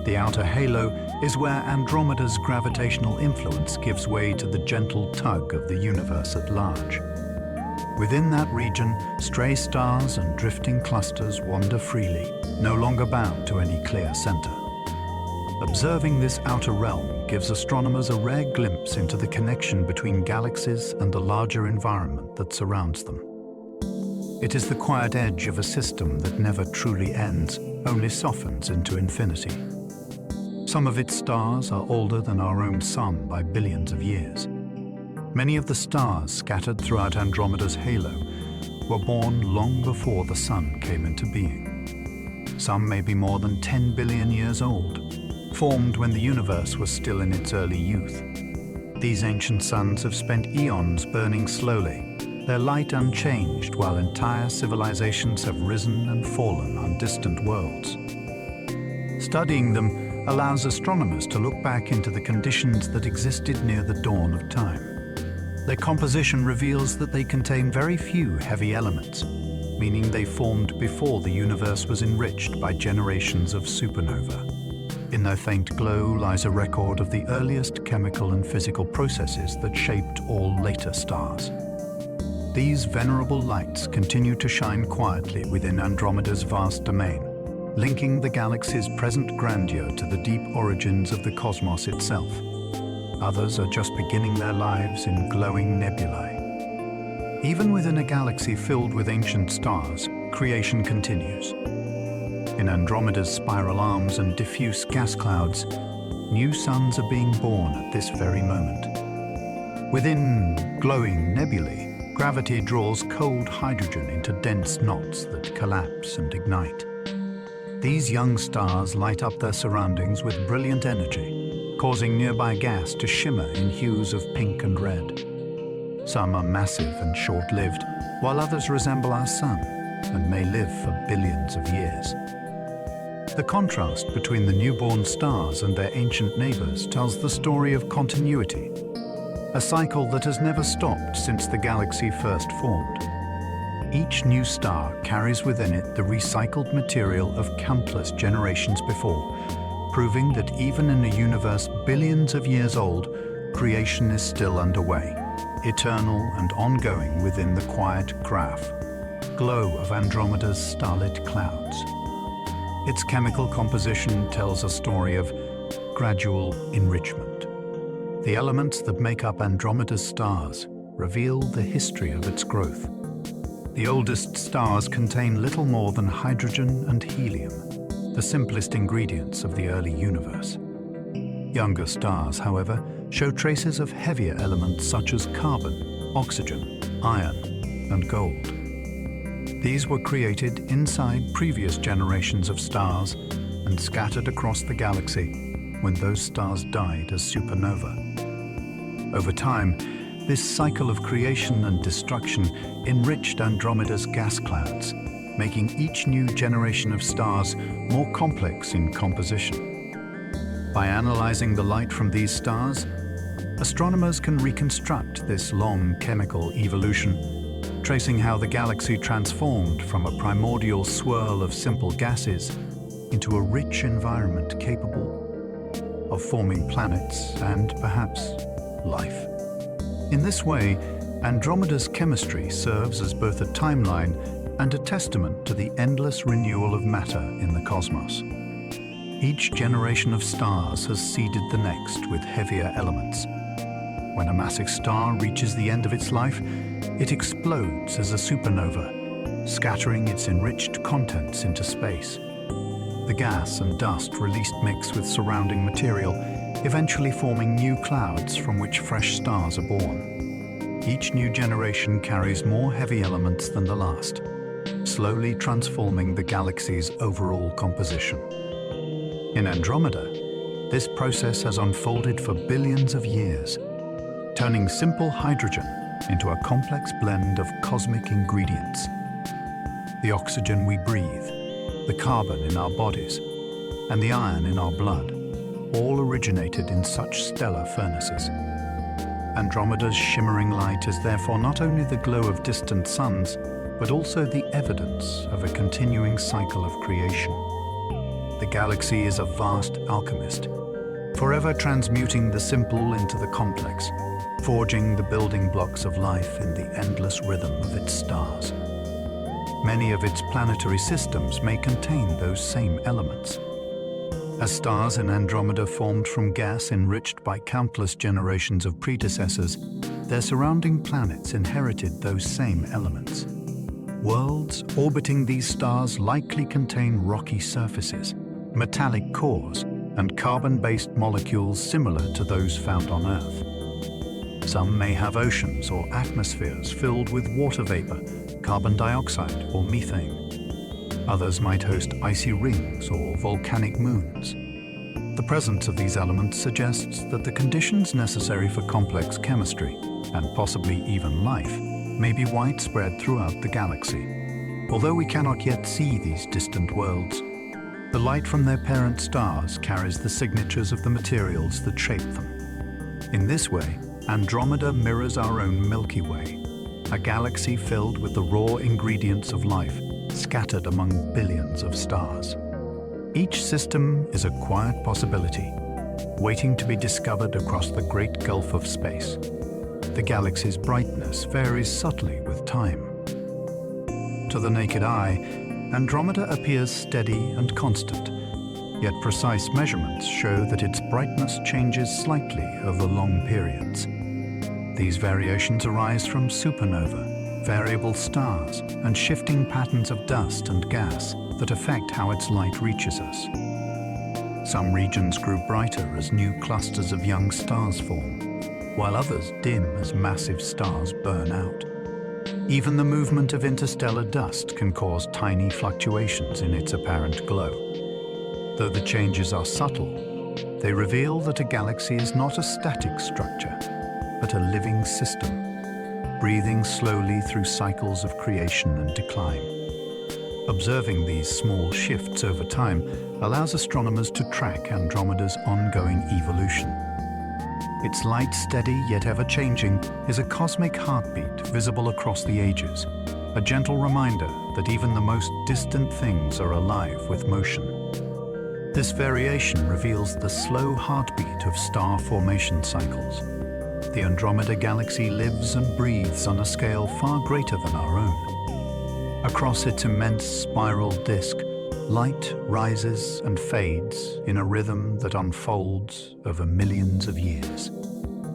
The outer halo is where Andromeda's gravitational influence gives way to the gentle tug of the universe at large. Within that region, stray stars and drifting clusters wander freely, no longer bound to any clear center. Observing this outer realm gives astronomers a rare glimpse into the connection between galaxies and the larger environment that surrounds them. It is the quiet edge of a system that never truly ends, only softens into infinity. Some of its stars are older than our own sun by billions of years. Many of the stars scattered throughout Andromeda's halo were born long before the sun came into being. Some may be more than 10 billion years old, formed when the universe was still in its early youth. These ancient suns have spent eons burning slowly, their light unchanged, while entire civilizations have risen and fallen on distant worlds. Studying them allows astronomers to look back into the conditions that existed near the dawn of time. Their composition reveals that they contain very few heavy elements, meaning they formed before the universe was enriched by generations of supernova. In their faint glow lies a record of the earliest chemical and physical processes that shaped all later stars. These venerable lights continue to shine quietly within Andromeda's vast domain, linking the galaxy's present grandeur to the deep origins of the cosmos itself. Others are just beginning their lives in glowing nebulae. Even within a galaxy filled with ancient stars, creation continues. In Andromeda's spiral arms and diffuse gas clouds, new suns are being born at this very moment. Within glowing nebulae, gravity draws cold hydrogen into dense knots that collapse and ignite. These young stars light up their surroundings with brilliant energy, causing nearby gas to shimmer in hues of pink and red. Some are massive and short-lived, while others resemble our sun and may live for billions of years. The contrast between the newborn stars and their ancient neighbors tells the story of continuity, a cycle that has never stopped since the galaxy first formed. Each new star carries within it the recycled material of countless generations before, proving that even in a universe billions of years old, creation is still underway, eternal and ongoing within the quiet glow of Andromeda's starlit clouds. Its chemical composition tells a story of gradual enrichment. The elements that make up Andromeda's stars reveal the history of its growth. The oldest stars contain little more than hydrogen and helium, the simplest ingredients of the early universe. Younger stars, however, show traces of heavier elements such as carbon, oxygen, iron, and gold. These were created inside previous generations of stars and scattered across the galaxy when those stars died as supernova. Over time, this cycle of creation and destruction enriched Andromeda's gas clouds, making each new generation of stars more complex in composition. By analyzing the light from these stars, astronomers can reconstruct this long chemical evolution, tracing how the galaxy transformed from a primordial swirl of simple gases into a rich environment capable of forming planets and, perhaps, life. In this way, Andromeda's chemistry serves as both a timeline and a testament to the endless renewal of matter in the cosmos. Each generation of stars has seeded the next with heavier elements. When a massive star reaches the end of its life, it explodes as a supernova, scattering its enriched contents into space. The gas and dust released mix with surrounding material, eventually forming new clouds from which fresh stars are born. Each new generation carries more heavy elements than the last, slowly transforming the galaxy's overall composition. In Andromeda, this process has unfolded for billions of years, turning simple hydrogen into a complex blend of cosmic ingredients. The oxygen we breathe, the carbon in our bodies, and the iron in our blood all originated in such stellar furnaces. Andromeda's shimmering light is therefore not only the glow of distant suns, but also the evidence of a continuing cycle of creation. The galaxy is a vast alchemist, forever transmuting the simple into the complex, forging the building blocks of life in the endless rhythm of its stars. Many of its planetary systems may contain those same elements. As stars in Andromeda formed from gas enriched by countless generations of predecessors, their surrounding planets inherited those same elements. Worlds orbiting these stars likely contain rocky surfaces, metallic cores, and carbon-based molecules similar to those found on Earth. Some may have oceans or atmospheres filled with water vapor, carbon dioxide, or methane. Others might host icy rings or volcanic moons. The presence of these elements suggests that the conditions necessary for complex chemistry, and possibly even life, may be widespread throughout the galaxy. Although we cannot yet see these distant worlds, the light from their parent stars carries the signatures of the materials that shape them. In this way, Andromeda mirrors our own Milky Way, a galaxy filled with the raw ingredients of life, scattered among billions of stars. Each system is a quiet possibility, waiting to be discovered across the great gulf of space. The galaxy's brightness varies subtly with time. To the naked eye, Andromeda appears steady and constant, yet precise measurements show that its brightness changes slightly over long periods. These variations arise from supernovae, variable stars, and shifting patterns of dust and gas that affect how its light reaches us. Some regions grew brighter as new clusters of young stars form, while others dim as massive stars burn out. Even the movement of interstellar dust can cause tiny fluctuations in its apparent glow. Though the changes are subtle, they reveal that a galaxy is not a static structure, but a living system, breathing slowly through cycles of creation and decline. Observing these small shifts over time allows astronomers to track Andromeda's ongoing evolution. Its light, steady yet ever-changing, is a cosmic heartbeat visible across the ages, a gentle reminder that even the most distant things are alive with motion. This variation reveals the slow heartbeat of star formation cycles. The Andromeda Galaxy lives and breathes on a scale far greater than our own. Across its immense spiral disk, light rises and fades in a rhythm that unfolds over millions of years.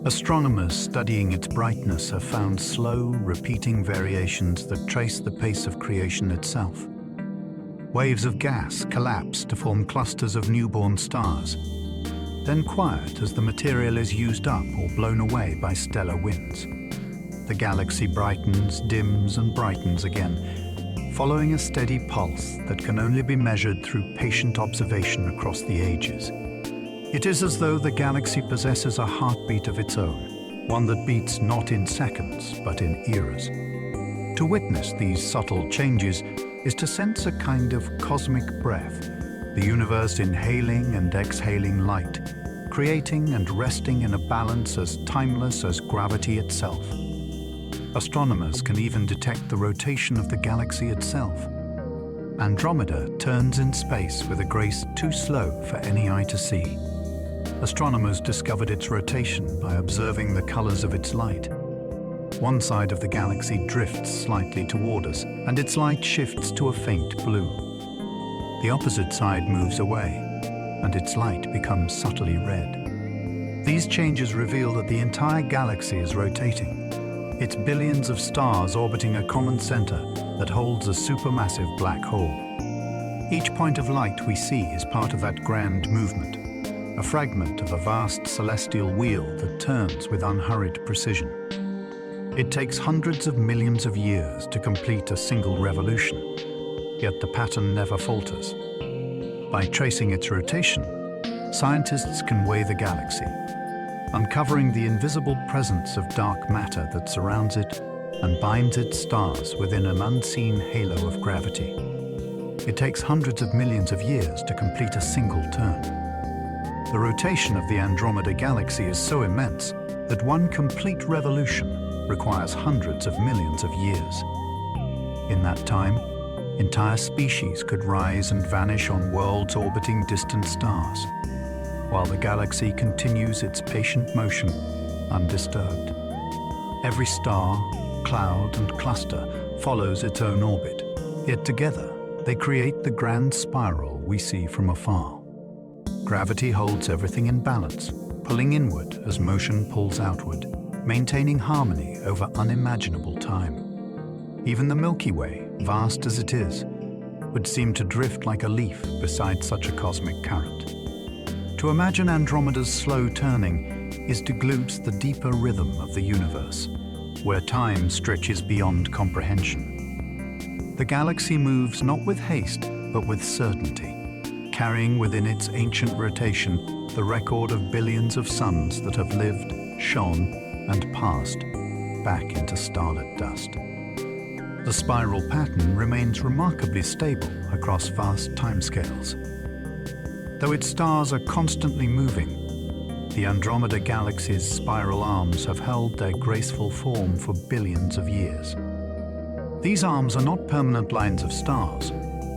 Astronomers studying its brightness have found slow, repeating variations that trace the pace of creation itself. Waves of gas collapse to form clusters of newborn stars, then quiet as the material is used up or blown away by stellar winds. The galaxy brightens, dims, and brightens again, following a steady pulse that can only be measured through patient observation across the ages. It is as though the galaxy possesses a heartbeat of its own, one that beats not in seconds, but in eras. To witness these subtle changes is to sense a kind of cosmic breath, the universe inhaling and exhaling light, creating and resting in a balance as timeless as gravity itself. Astronomers can even detect the rotation of the galaxy itself. Andromeda turns in space with a grace too slow for any eye to see. Astronomers discovered its rotation by observing the colors of its light. One side of the galaxy drifts slightly toward us, and its light shifts to a faint blue. The opposite side moves away, and its light becomes subtly red. These changes reveal that the entire galaxy is rotating, its billions of stars orbiting a common center that holds a supermassive black hole. Each point of light we see is part of that grand movement, a fragment of a vast celestial wheel that turns with unhurried precision. It takes hundreds of millions of years to complete a single revolution, yet the pattern never falters. By tracing its rotation, scientists can weigh the galaxy, uncovering the invisible presence of dark matter that surrounds it and binds its stars within an unseen halo of gravity. It takes hundreds of millions of years to complete a single turn. The rotation of the Andromeda Galaxy is so immense that one complete revolution requires hundreds of millions of years. In that time, entire species could rise and vanish on worlds orbiting distant stars, while the galaxy continues its patient motion undisturbed. Every star, cloud, and cluster follows its own orbit, yet together they create the grand spiral we see from afar. Gravity holds everything in balance, pulling inward as motion pulls outward, maintaining harmony over unimaginable time. Even the Milky Way, vast as it is, would seem to drift like a leaf beside such a cosmic current. To imagine Andromeda's slow turning is to glimpse the deeper rhythm of the universe, where time stretches beyond comprehension. The galaxy moves not with haste, but with certainty, carrying within its ancient rotation the record of billions of suns that have lived, shone, and passed back into starlit dust. The spiral pattern remains remarkably stable across vast timescales. Though its stars are constantly moving, the Andromeda Galaxy's spiral arms have held their graceful form for billions of years. These arms are not permanent lines of stars,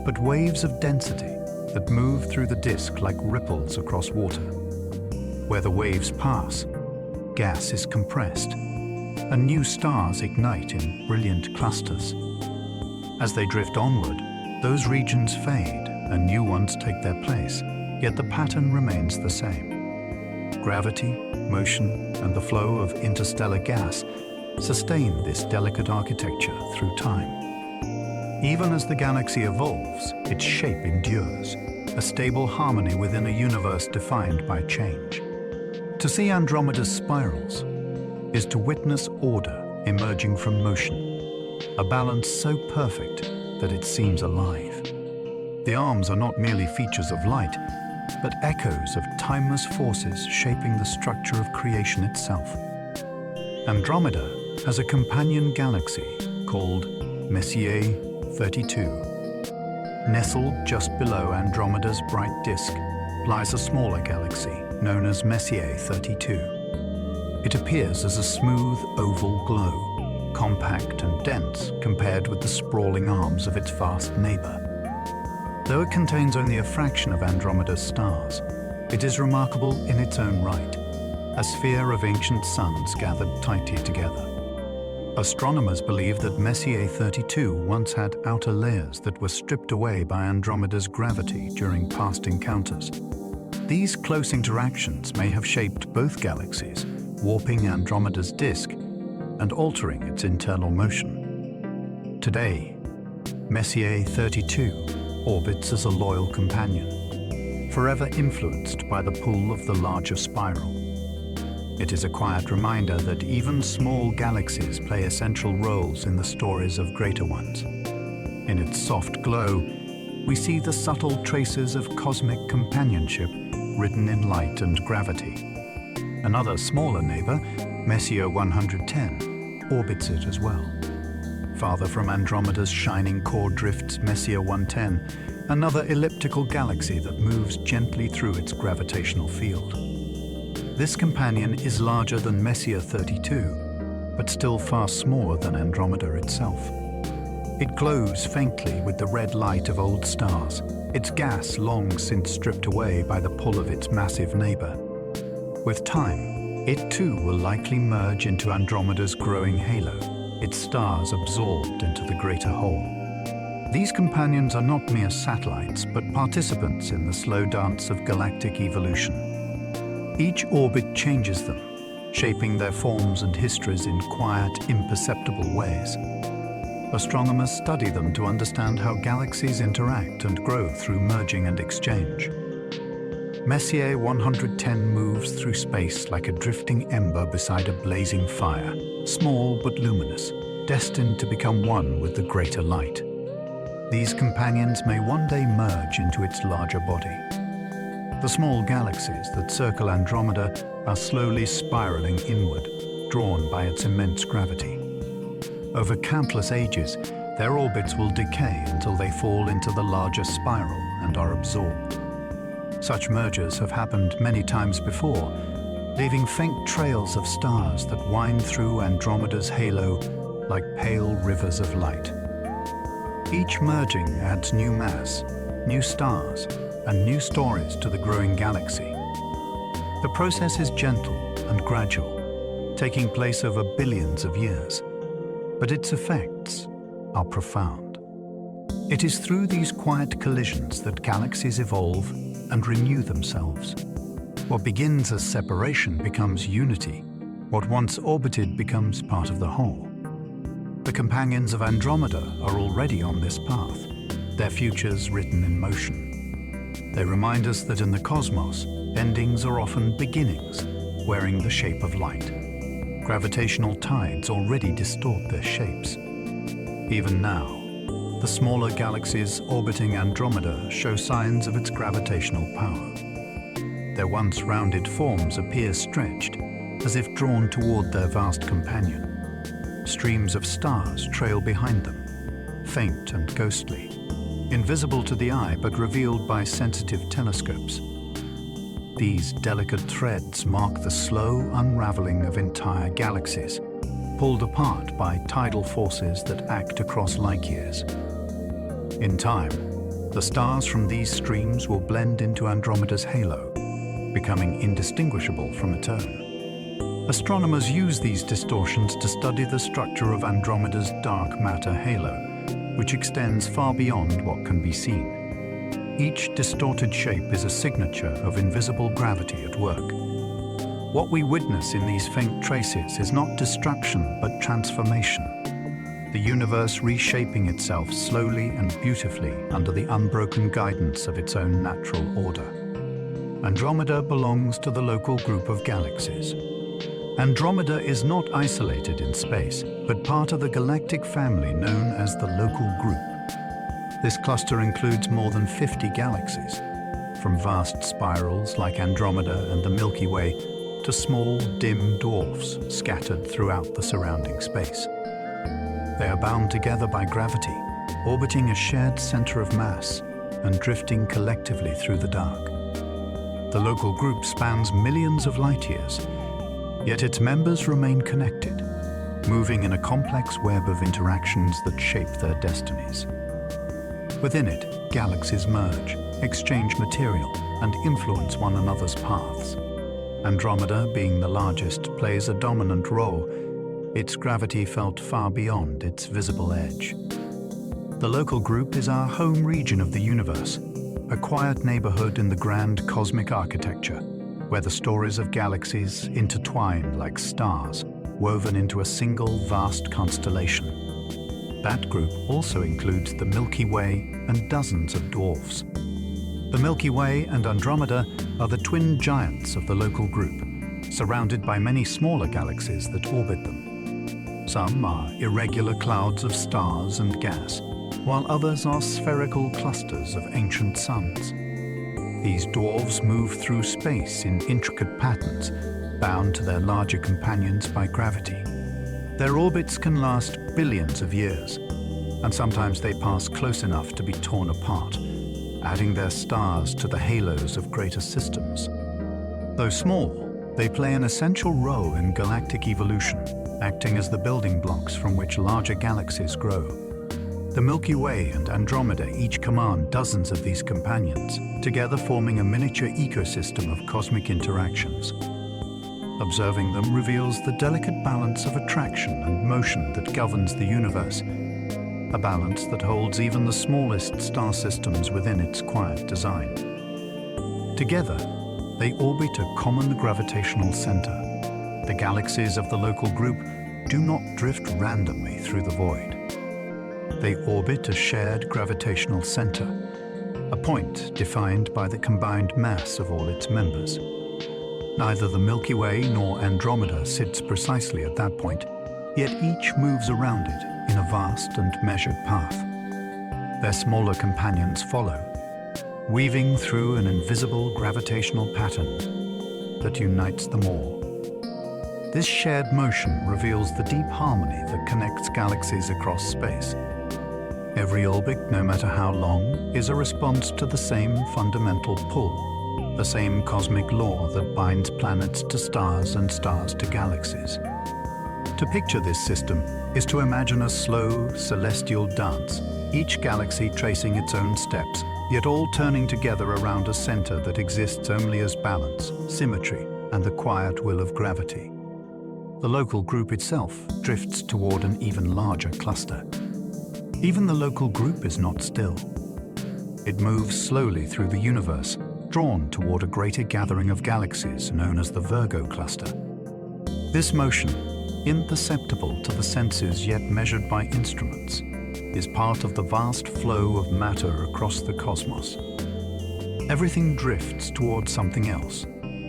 but waves of density that move through the disk like ripples across water. Where the waves pass, gas is compressed, and new stars ignite in brilliant clusters. As they drift onward, Those regions fade and new ones take their place, yet the pattern remains the same. Gravity, motion, and the flow of interstellar gas sustain this delicate architecture through time. Even as the galaxy evolves, its shape endures, a stable harmony within a universe defined by change. To see Andromeda's spirals is to witness order emerging from motion, a balance so perfect that it seems alive. The arms are not merely features of light, but echoes of timeless forces shaping the structure of creation itself. Andromeda has a companion galaxy called Messier 32. Nestled just below Andromeda's bright disk lies a smaller galaxy known as Messier 32. It appears as a smooth oval glow, compact and dense compared with the sprawling arms of its vast neighbor. Though it contains only a fraction of Andromeda's stars, it is remarkable in its own right, a sphere of ancient suns gathered tightly together. Astronomers believe that Messier 32 once had outer layers that were stripped away by Andromeda's gravity during past encounters. These close interactions may have shaped both galaxies, warping Andromeda's disk and altering its internal motion. Today, Messier 32 orbits as a loyal companion, forever influenced by the pull of the larger spiral. It is a quiet reminder that even small galaxies play essential roles in the stories of greater ones. In its soft glow, we see the subtle traces of cosmic companionship written in light and gravity. Another smaller neighbor, Messier 110, orbits it as well. Farther from Andromeda's shining core drifts Messier 110, another elliptical galaxy that moves gently through its gravitational field. This companion is larger than Messier 32, but still far smaller than Andromeda itself. It glows faintly with the red light of old stars, its gas long since stripped away by the pull of its massive neighbor. With time, it too will likely merge into Andromeda's growing halo, its stars absorbed into the greater whole. These companions are not mere satellites, but participants in the slow dance of galactic evolution. Each orbit changes them, shaping their forms and histories in quiet, imperceptible ways. Astronomers study them to understand how galaxies interact and grow through merging and exchange. Messier 110 moves through space like a drifting ember beside a blazing fire, small but luminous, destined to become one with the greater light. These companions may one day merge into its larger body. The small galaxies that circle Andromeda are slowly spiraling inward, drawn by its immense gravity. Over countless ages, their orbits will decay until they fall into the larger spiral and are absorbed. Such mergers have happened many times before, leaving faint trails of stars that wind through Andromeda's halo like pale rivers of light. Each merging adds new mass, new stars, and new stories to the growing galaxy. The process is gentle and gradual, taking place over billions of years, but its effects are profound. It is through these quiet collisions that galaxies evolve and renew themselves. What begins as separation becomes unity. What once orbited becomes part of the whole. The companions of Andromeda are already on this path, their futures written in motion. They remind us that in the cosmos, endings are often beginnings, wearing the shape of light. Gravitational tides already distort their shapes. Even now, the smaller galaxies orbiting Andromeda show signs of its gravitational power. Their once rounded forms appear stretched, as if drawn toward their vast companion. Streams of stars trail behind them, faint and ghostly, invisible to the eye but revealed by sensitive telescopes. These delicate threads mark the slow unraveling of entire galaxies, pulled apart by tidal forces that act across light years. In time, the stars from these streams will blend into Andromeda's halo, becoming indistinguishable from its own. Astronomers use these distortions to study the structure of Andromeda's dark matter halo, which extends far beyond what can be seen. Each distorted shape is a signature of invisible gravity at work. What we witness in these faint traces is not destruction, but transformation. The universe reshaping itself slowly and beautifully under the unbroken guidance of its own natural order. Andromeda belongs to the local group of galaxies. Andromeda is not isolated in space, but part of the galactic family known as the local group. This cluster includes more than 50 galaxies, from vast spirals like Andromeda and the Milky Way to small, dim dwarfs scattered throughout the surrounding space. They are bound together by gravity, orbiting a shared center of mass and drifting collectively through the dark. The local group spans millions of light years, yet its members remain connected, moving in a complex web of interactions that shape their destinies. Within it, galaxies merge, exchange material, and influence one another's paths. Andromeda, being the largest, plays a dominant role, its gravity felt far beyond its visible edge. The local group is our home region of the universe, a quiet neighborhood in the grand cosmic architecture, where the stories of galaxies intertwine like stars, woven into a single vast constellation. That group also includes the Milky Way and dozens of dwarfs. The Milky Way and Andromeda are the twin giants of the local group, surrounded by many smaller galaxies that orbit them. Some are irregular clouds of stars and gas, while others are spherical clusters of ancient suns. These dwarfs move through space in intricate patterns, bound to their larger companions by gravity. Their orbits can last billions of years, and sometimes they pass close enough to be torn apart, adding their stars to the halos of greater systems. Though small, they play an essential role in galactic evolution, acting as the building blocks from which larger galaxies grow. The Milky Way and Andromeda each command dozens of these companions, together forming a miniature ecosystem of cosmic interactions. Observing them reveals the delicate balance of attraction and motion that governs the universe, a balance that holds even the smallest star systems within its quiet design. Together, they orbit a common gravitational center. The galaxies of the local group do not drift randomly through the void. They orbit a shared gravitational center, a point defined by the combined mass of all its members. Neither the Milky Way nor Andromeda sits precisely at that point, yet each moves around it in a vast and measured path. Their smaller companions follow, weaving through an invisible gravitational pattern that unites them all. This shared motion reveals the deep harmony that connects galaxies across space. Every orbit, no matter how long, is a response to the same fundamental pull, the same cosmic law that binds planets to stars and stars to galaxies. To picture this system is to imagine a slow, celestial dance, each galaxy tracing its own steps, yet all turning together around a center that exists only as balance, symmetry, and the quiet will of gravity. The local group itself drifts toward an even larger cluster. Even the local group is not still. It moves slowly through the universe, drawn toward a greater gathering of galaxies known as the Virgo cluster. This motion, imperceptible to the senses yet measured by instruments, is part of the vast flow of matter across the cosmos. Everything drifts toward something else,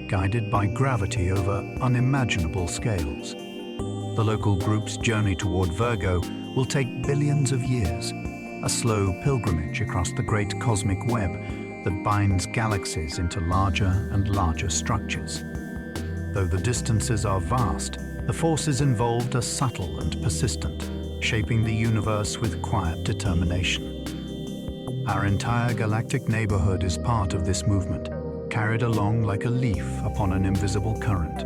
guided by gravity over unimaginable scales. The local group's journey toward Virgo will take billions of years, a slow pilgrimage across the great cosmic web that binds galaxies into larger and larger structures. Though the distances are vast, the forces involved are subtle and persistent, shaping the universe with quiet determination. Our entire galactic neighborhood is part of this movement, carried along like a leaf upon an invisible current.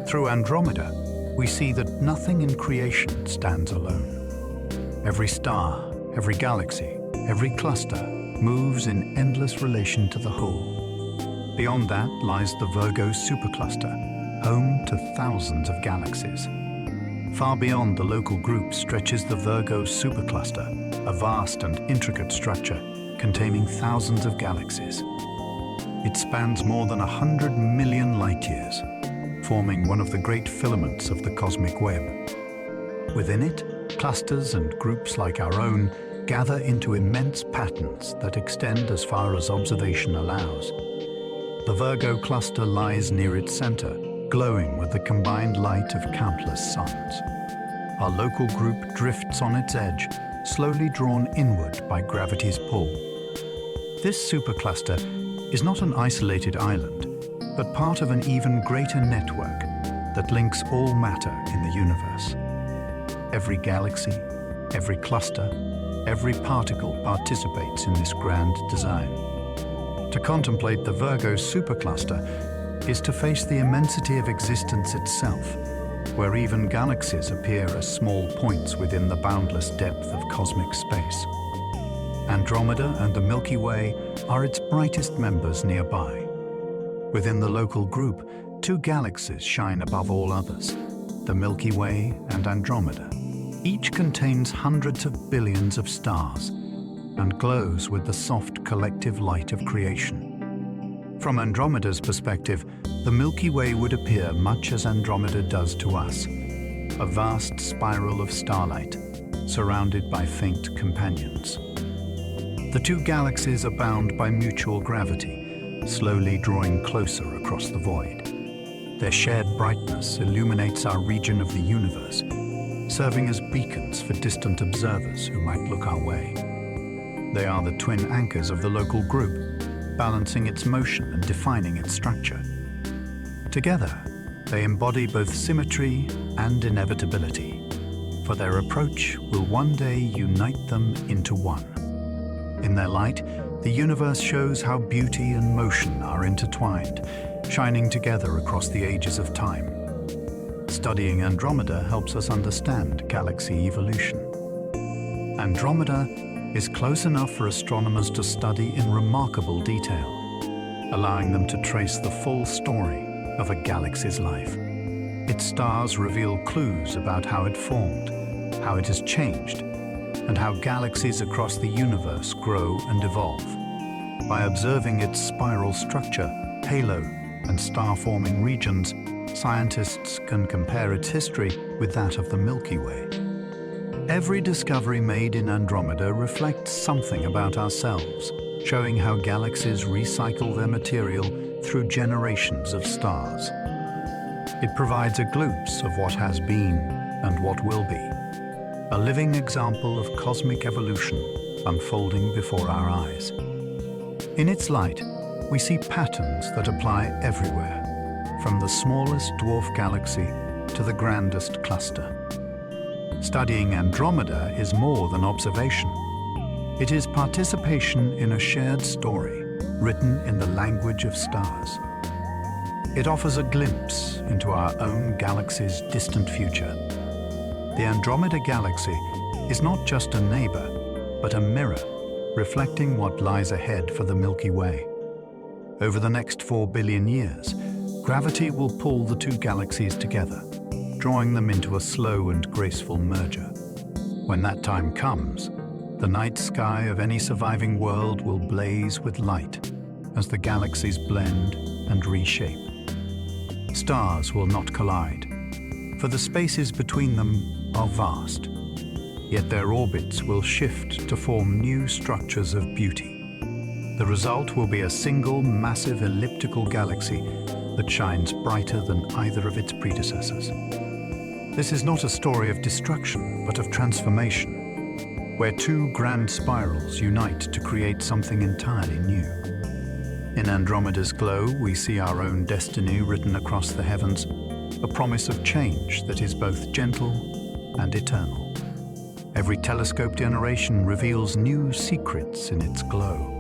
Through Andromeda, we see that nothing in creation stands alone. Every star, every galaxy, every cluster moves in endless relation to the whole. Beyond that lies the Virgo supercluster, home to thousands of galaxies. Far beyond the local group stretches the Virgo supercluster, a vast and intricate structure containing thousands of galaxies. It spans more than 100 million light-years, forming one of the great filaments of the cosmic web. Within it, clusters and groups like our own gather into immense patterns that extend as far as observation allows. The Virgo cluster lies near its center, glowing with the combined light of countless suns. Our local group drifts on its edge, slowly drawn inward by gravity's pull. This supercluster is not an isolated island, but part of an even greater network that links all matter in the universe. Every galaxy, every cluster, every particle participates in this grand design. To contemplate the Virgo supercluster is to face the immensity of existence itself, where even galaxies appear as small points within the boundless depth of cosmic space. Andromeda and the Milky Way are its brightest members nearby. Within the local group, two galaxies shine above all others, the Milky Way and Andromeda. Each contains hundreds of billions of stars and glows with the soft collective light of creation. From Andromeda's perspective, the Milky Way would appear much as Andromeda does to us, a vast spiral of starlight, surrounded by faint companions. The two galaxies are bound by mutual gravity, slowly drawing closer across the void. Their shared brightness illuminates our region of the universe, serving as beacons for distant observers who might look our way. They are the twin anchors of the local group, balancing its motion and defining its structure. Together, they embody both symmetry and inevitability, for their approach will one day unite them into one. In their light, the universe shows how beauty and motion are intertwined, shining together across the ages of time. Studying Andromeda helps us understand galaxy evolution. Andromeda is close enough for astronomers to study in remarkable detail, allowing them to trace the full story of a galaxy's life. Its stars reveal clues about how it formed, how it has changed, and how galaxies across the universe grow and evolve. By observing its spiral structure, halo, and star-forming regions, scientists can compare its history with that of the Milky Way. Every discovery made in Andromeda reflects something about ourselves, showing how galaxies recycle their material through generations of stars. It provides a glimpse of what has been and what will be, a living example of cosmic evolution unfolding before our eyes. In its light, we see patterns that apply everywhere, from the smallest dwarf galaxy to the grandest cluster. Studying Andromeda is more than observation. It is participation in a shared story written in the language of stars. It offers a glimpse into our own galaxy's distant future. The Andromeda Galaxy is not just a neighbor, but a mirror, reflecting what lies ahead for the Milky Way. Over the next 4 billion years, gravity will pull the two galaxies together, drawing them into a slow and graceful merger. When that time comes, the night sky of any surviving world will blaze with light as the galaxies blend and reshape. Stars will not collide, for the spaces between them are vast, yet their orbits will shift to form new structures of beauty. The result will be a single massive elliptical galaxy that shines brighter than either of its predecessors. This is not a story of destruction, but of transformation, where two grand spirals unite to create something entirely new. In Andromeda's glow, we see our own destiny written across the heavens, a promise of change that is both gentle and eternal. Every telescope generation reveals new secrets in its glow.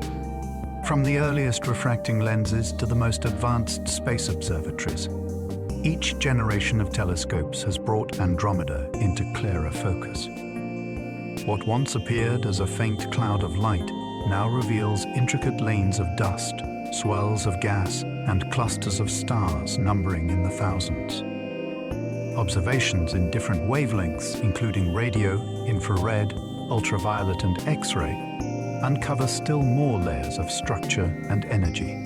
From the earliest refracting lenses to the most advanced space observatories, each generation of telescopes has brought Andromeda into clearer focus. What once appeared as a faint cloud of light now reveals intricate lanes of dust, swirls of gas, and clusters of stars numbering in the thousands. Observations in different wavelengths, including radio, infrared, ultraviolet and X-ray, uncover still more layers of structure and energy.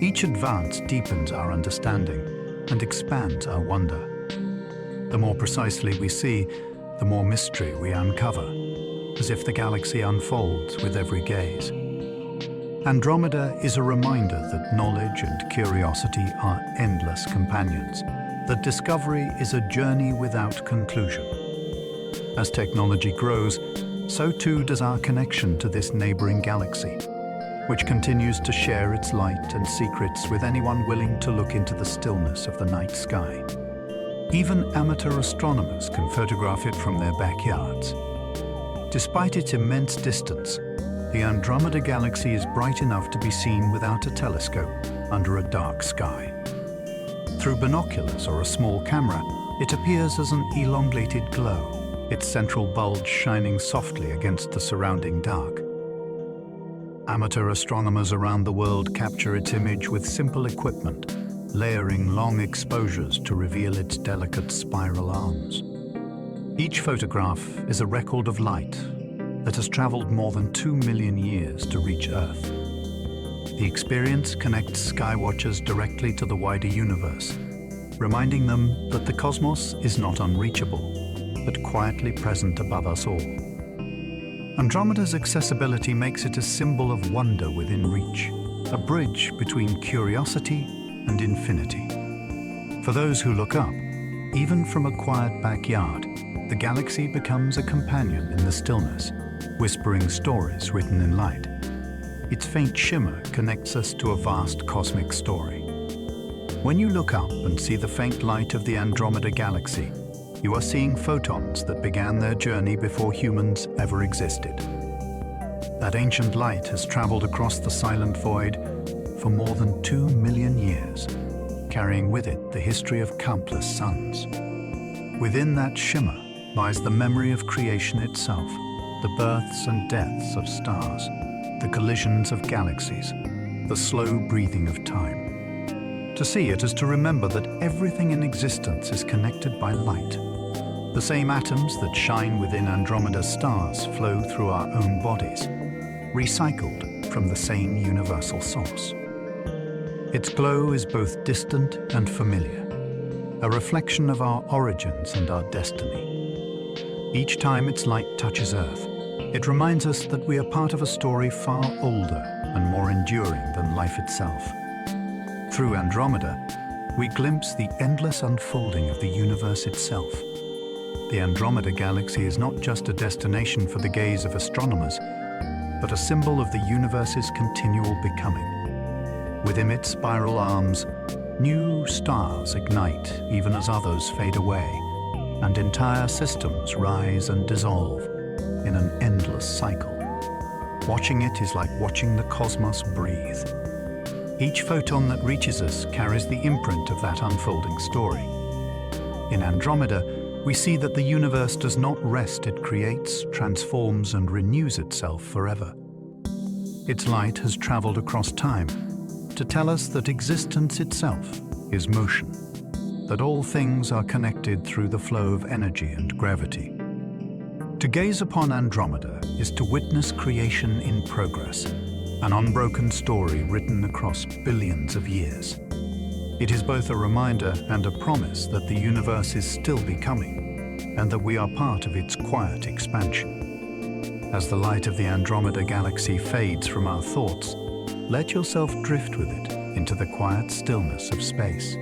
Each advance deepens our understanding and expands our wonder. The more precisely we see, the more mystery we uncover, as if the galaxy unfolds with every gaze. Andromeda is a reminder that knowledge and curiosity are endless companions, that discovery is a journey without conclusion. As technology grows, so too does our connection to this neighboring galaxy, which continues to share its light and secrets with anyone willing to look into the stillness of the night sky. Even amateur astronomers can photograph it from their backyards. Despite its immense distance, the Andromeda Galaxy is bright enough to be seen without a telescope under a dark sky. Through binoculars or a small camera, it appears as an elongated glow, its central bulge shining softly against the surrounding dark. Amateur astronomers around the world capture its image with simple equipment, layering long exposures to reveal its delicate spiral arms. Each photograph is a record of light that has traveled more than 2 million years to reach Earth. The experience connects skywatchers directly to the wider universe, reminding them that the cosmos is not unreachable, but quietly present above us all. Andromeda's accessibility makes it a symbol of wonder within reach, a bridge between curiosity and infinity. For those who look up, even from a quiet backyard, the galaxy becomes a companion in the stillness, whispering stories written in light. Its faint shimmer connects us to a vast cosmic story. When you look up and see the faint light of the Andromeda Galaxy, you are seeing photons that began their journey before humans ever existed. That ancient light has traveled across the silent void for more than 2 million years, carrying with it the history of countless suns. Within that shimmer lies the memory of creation itself, the births and deaths of stars, the collisions of galaxies, the slow breathing of time. To see it is to remember that everything in existence is connected by light. The same atoms that shine within Andromeda's stars flow through our own bodies, recycled from the same universal source. Its glow is both distant and familiar, a reflection of our origins and our destiny. Each time its light touches Earth, it reminds us that we are part of a story far older and more enduring than life itself. Through Andromeda, we glimpse the endless unfolding of the universe itself. The Andromeda Galaxy is not just a destination for the gaze of astronomers, but a symbol of the universe's continual becoming. Within its spiral arms, new stars ignite even as others fade away, and entire systems rise and dissolve in an endless cycle. Watching it is like watching the cosmos breathe. Each photon that reaches us carries the imprint of that unfolding story. In Andromeda, we see that the universe does not rest, it creates, transforms, and renews itself forever. Its light has traveled across time to tell us that existence itself is motion, that all things are connected through the flow of energy and gravity. To gaze upon Andromeda is to witness creation in progress, an unbroken story written across billions of years. It is both a reminder and a promise that the universe is still becoming, and that we are part of its quiet expansion. As the light of the Andromeda Galaxy fades from our thoughts, let yourself drift with it into the quiet stillness of space.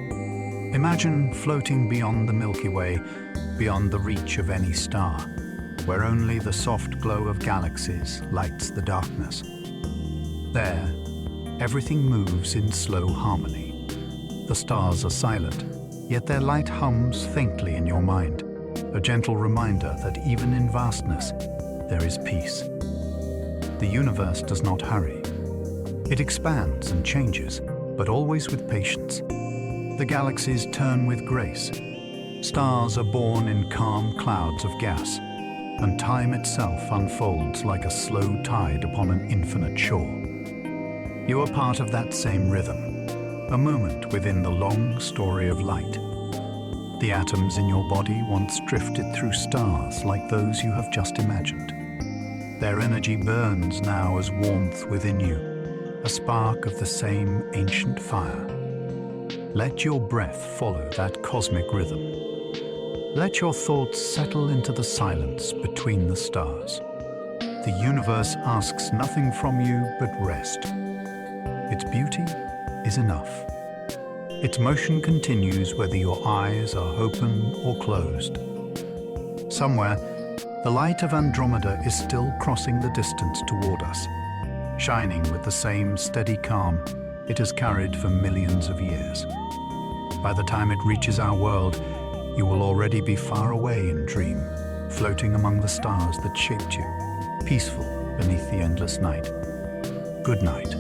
Imagine floating beyond the Milky Way, beyond the reach of any star, where only the soft glow of galaxies lights the darkness. There, everything moves in slow harmony. The stars are silent, yet their light hums faintly in your mind, a gentle reminder that even in vastness, there is peace. The universe does not hurry. It expands and changes, but always with patience. The galaxies turn with grace. Stars are born in calm clouds of gas, and time itself unfolds like a slow tide upon an infinite shore. You are part of that same rhythm, a moment within the long story of light. The atoms in your body once drifted through stars like those you have just imagined. Their energy burns now as warmth within you, a spark of the same ancient fire. Let your breath follow that cosmic rhythm. Let your thoughts settle into the silence between the stars. The universe asks nothing from you but rest. Its beauty is enough. Its motion continues whether your eyes are open or closed. Somewhere, the light of Andromeda is still crossing the distance toward us, shining with the same steady calm it has carried for millions of years. By the time it reaches our world, you will already be far away in dream, floating among the stars that shaped you, peaceful beneath the endless night. Good night.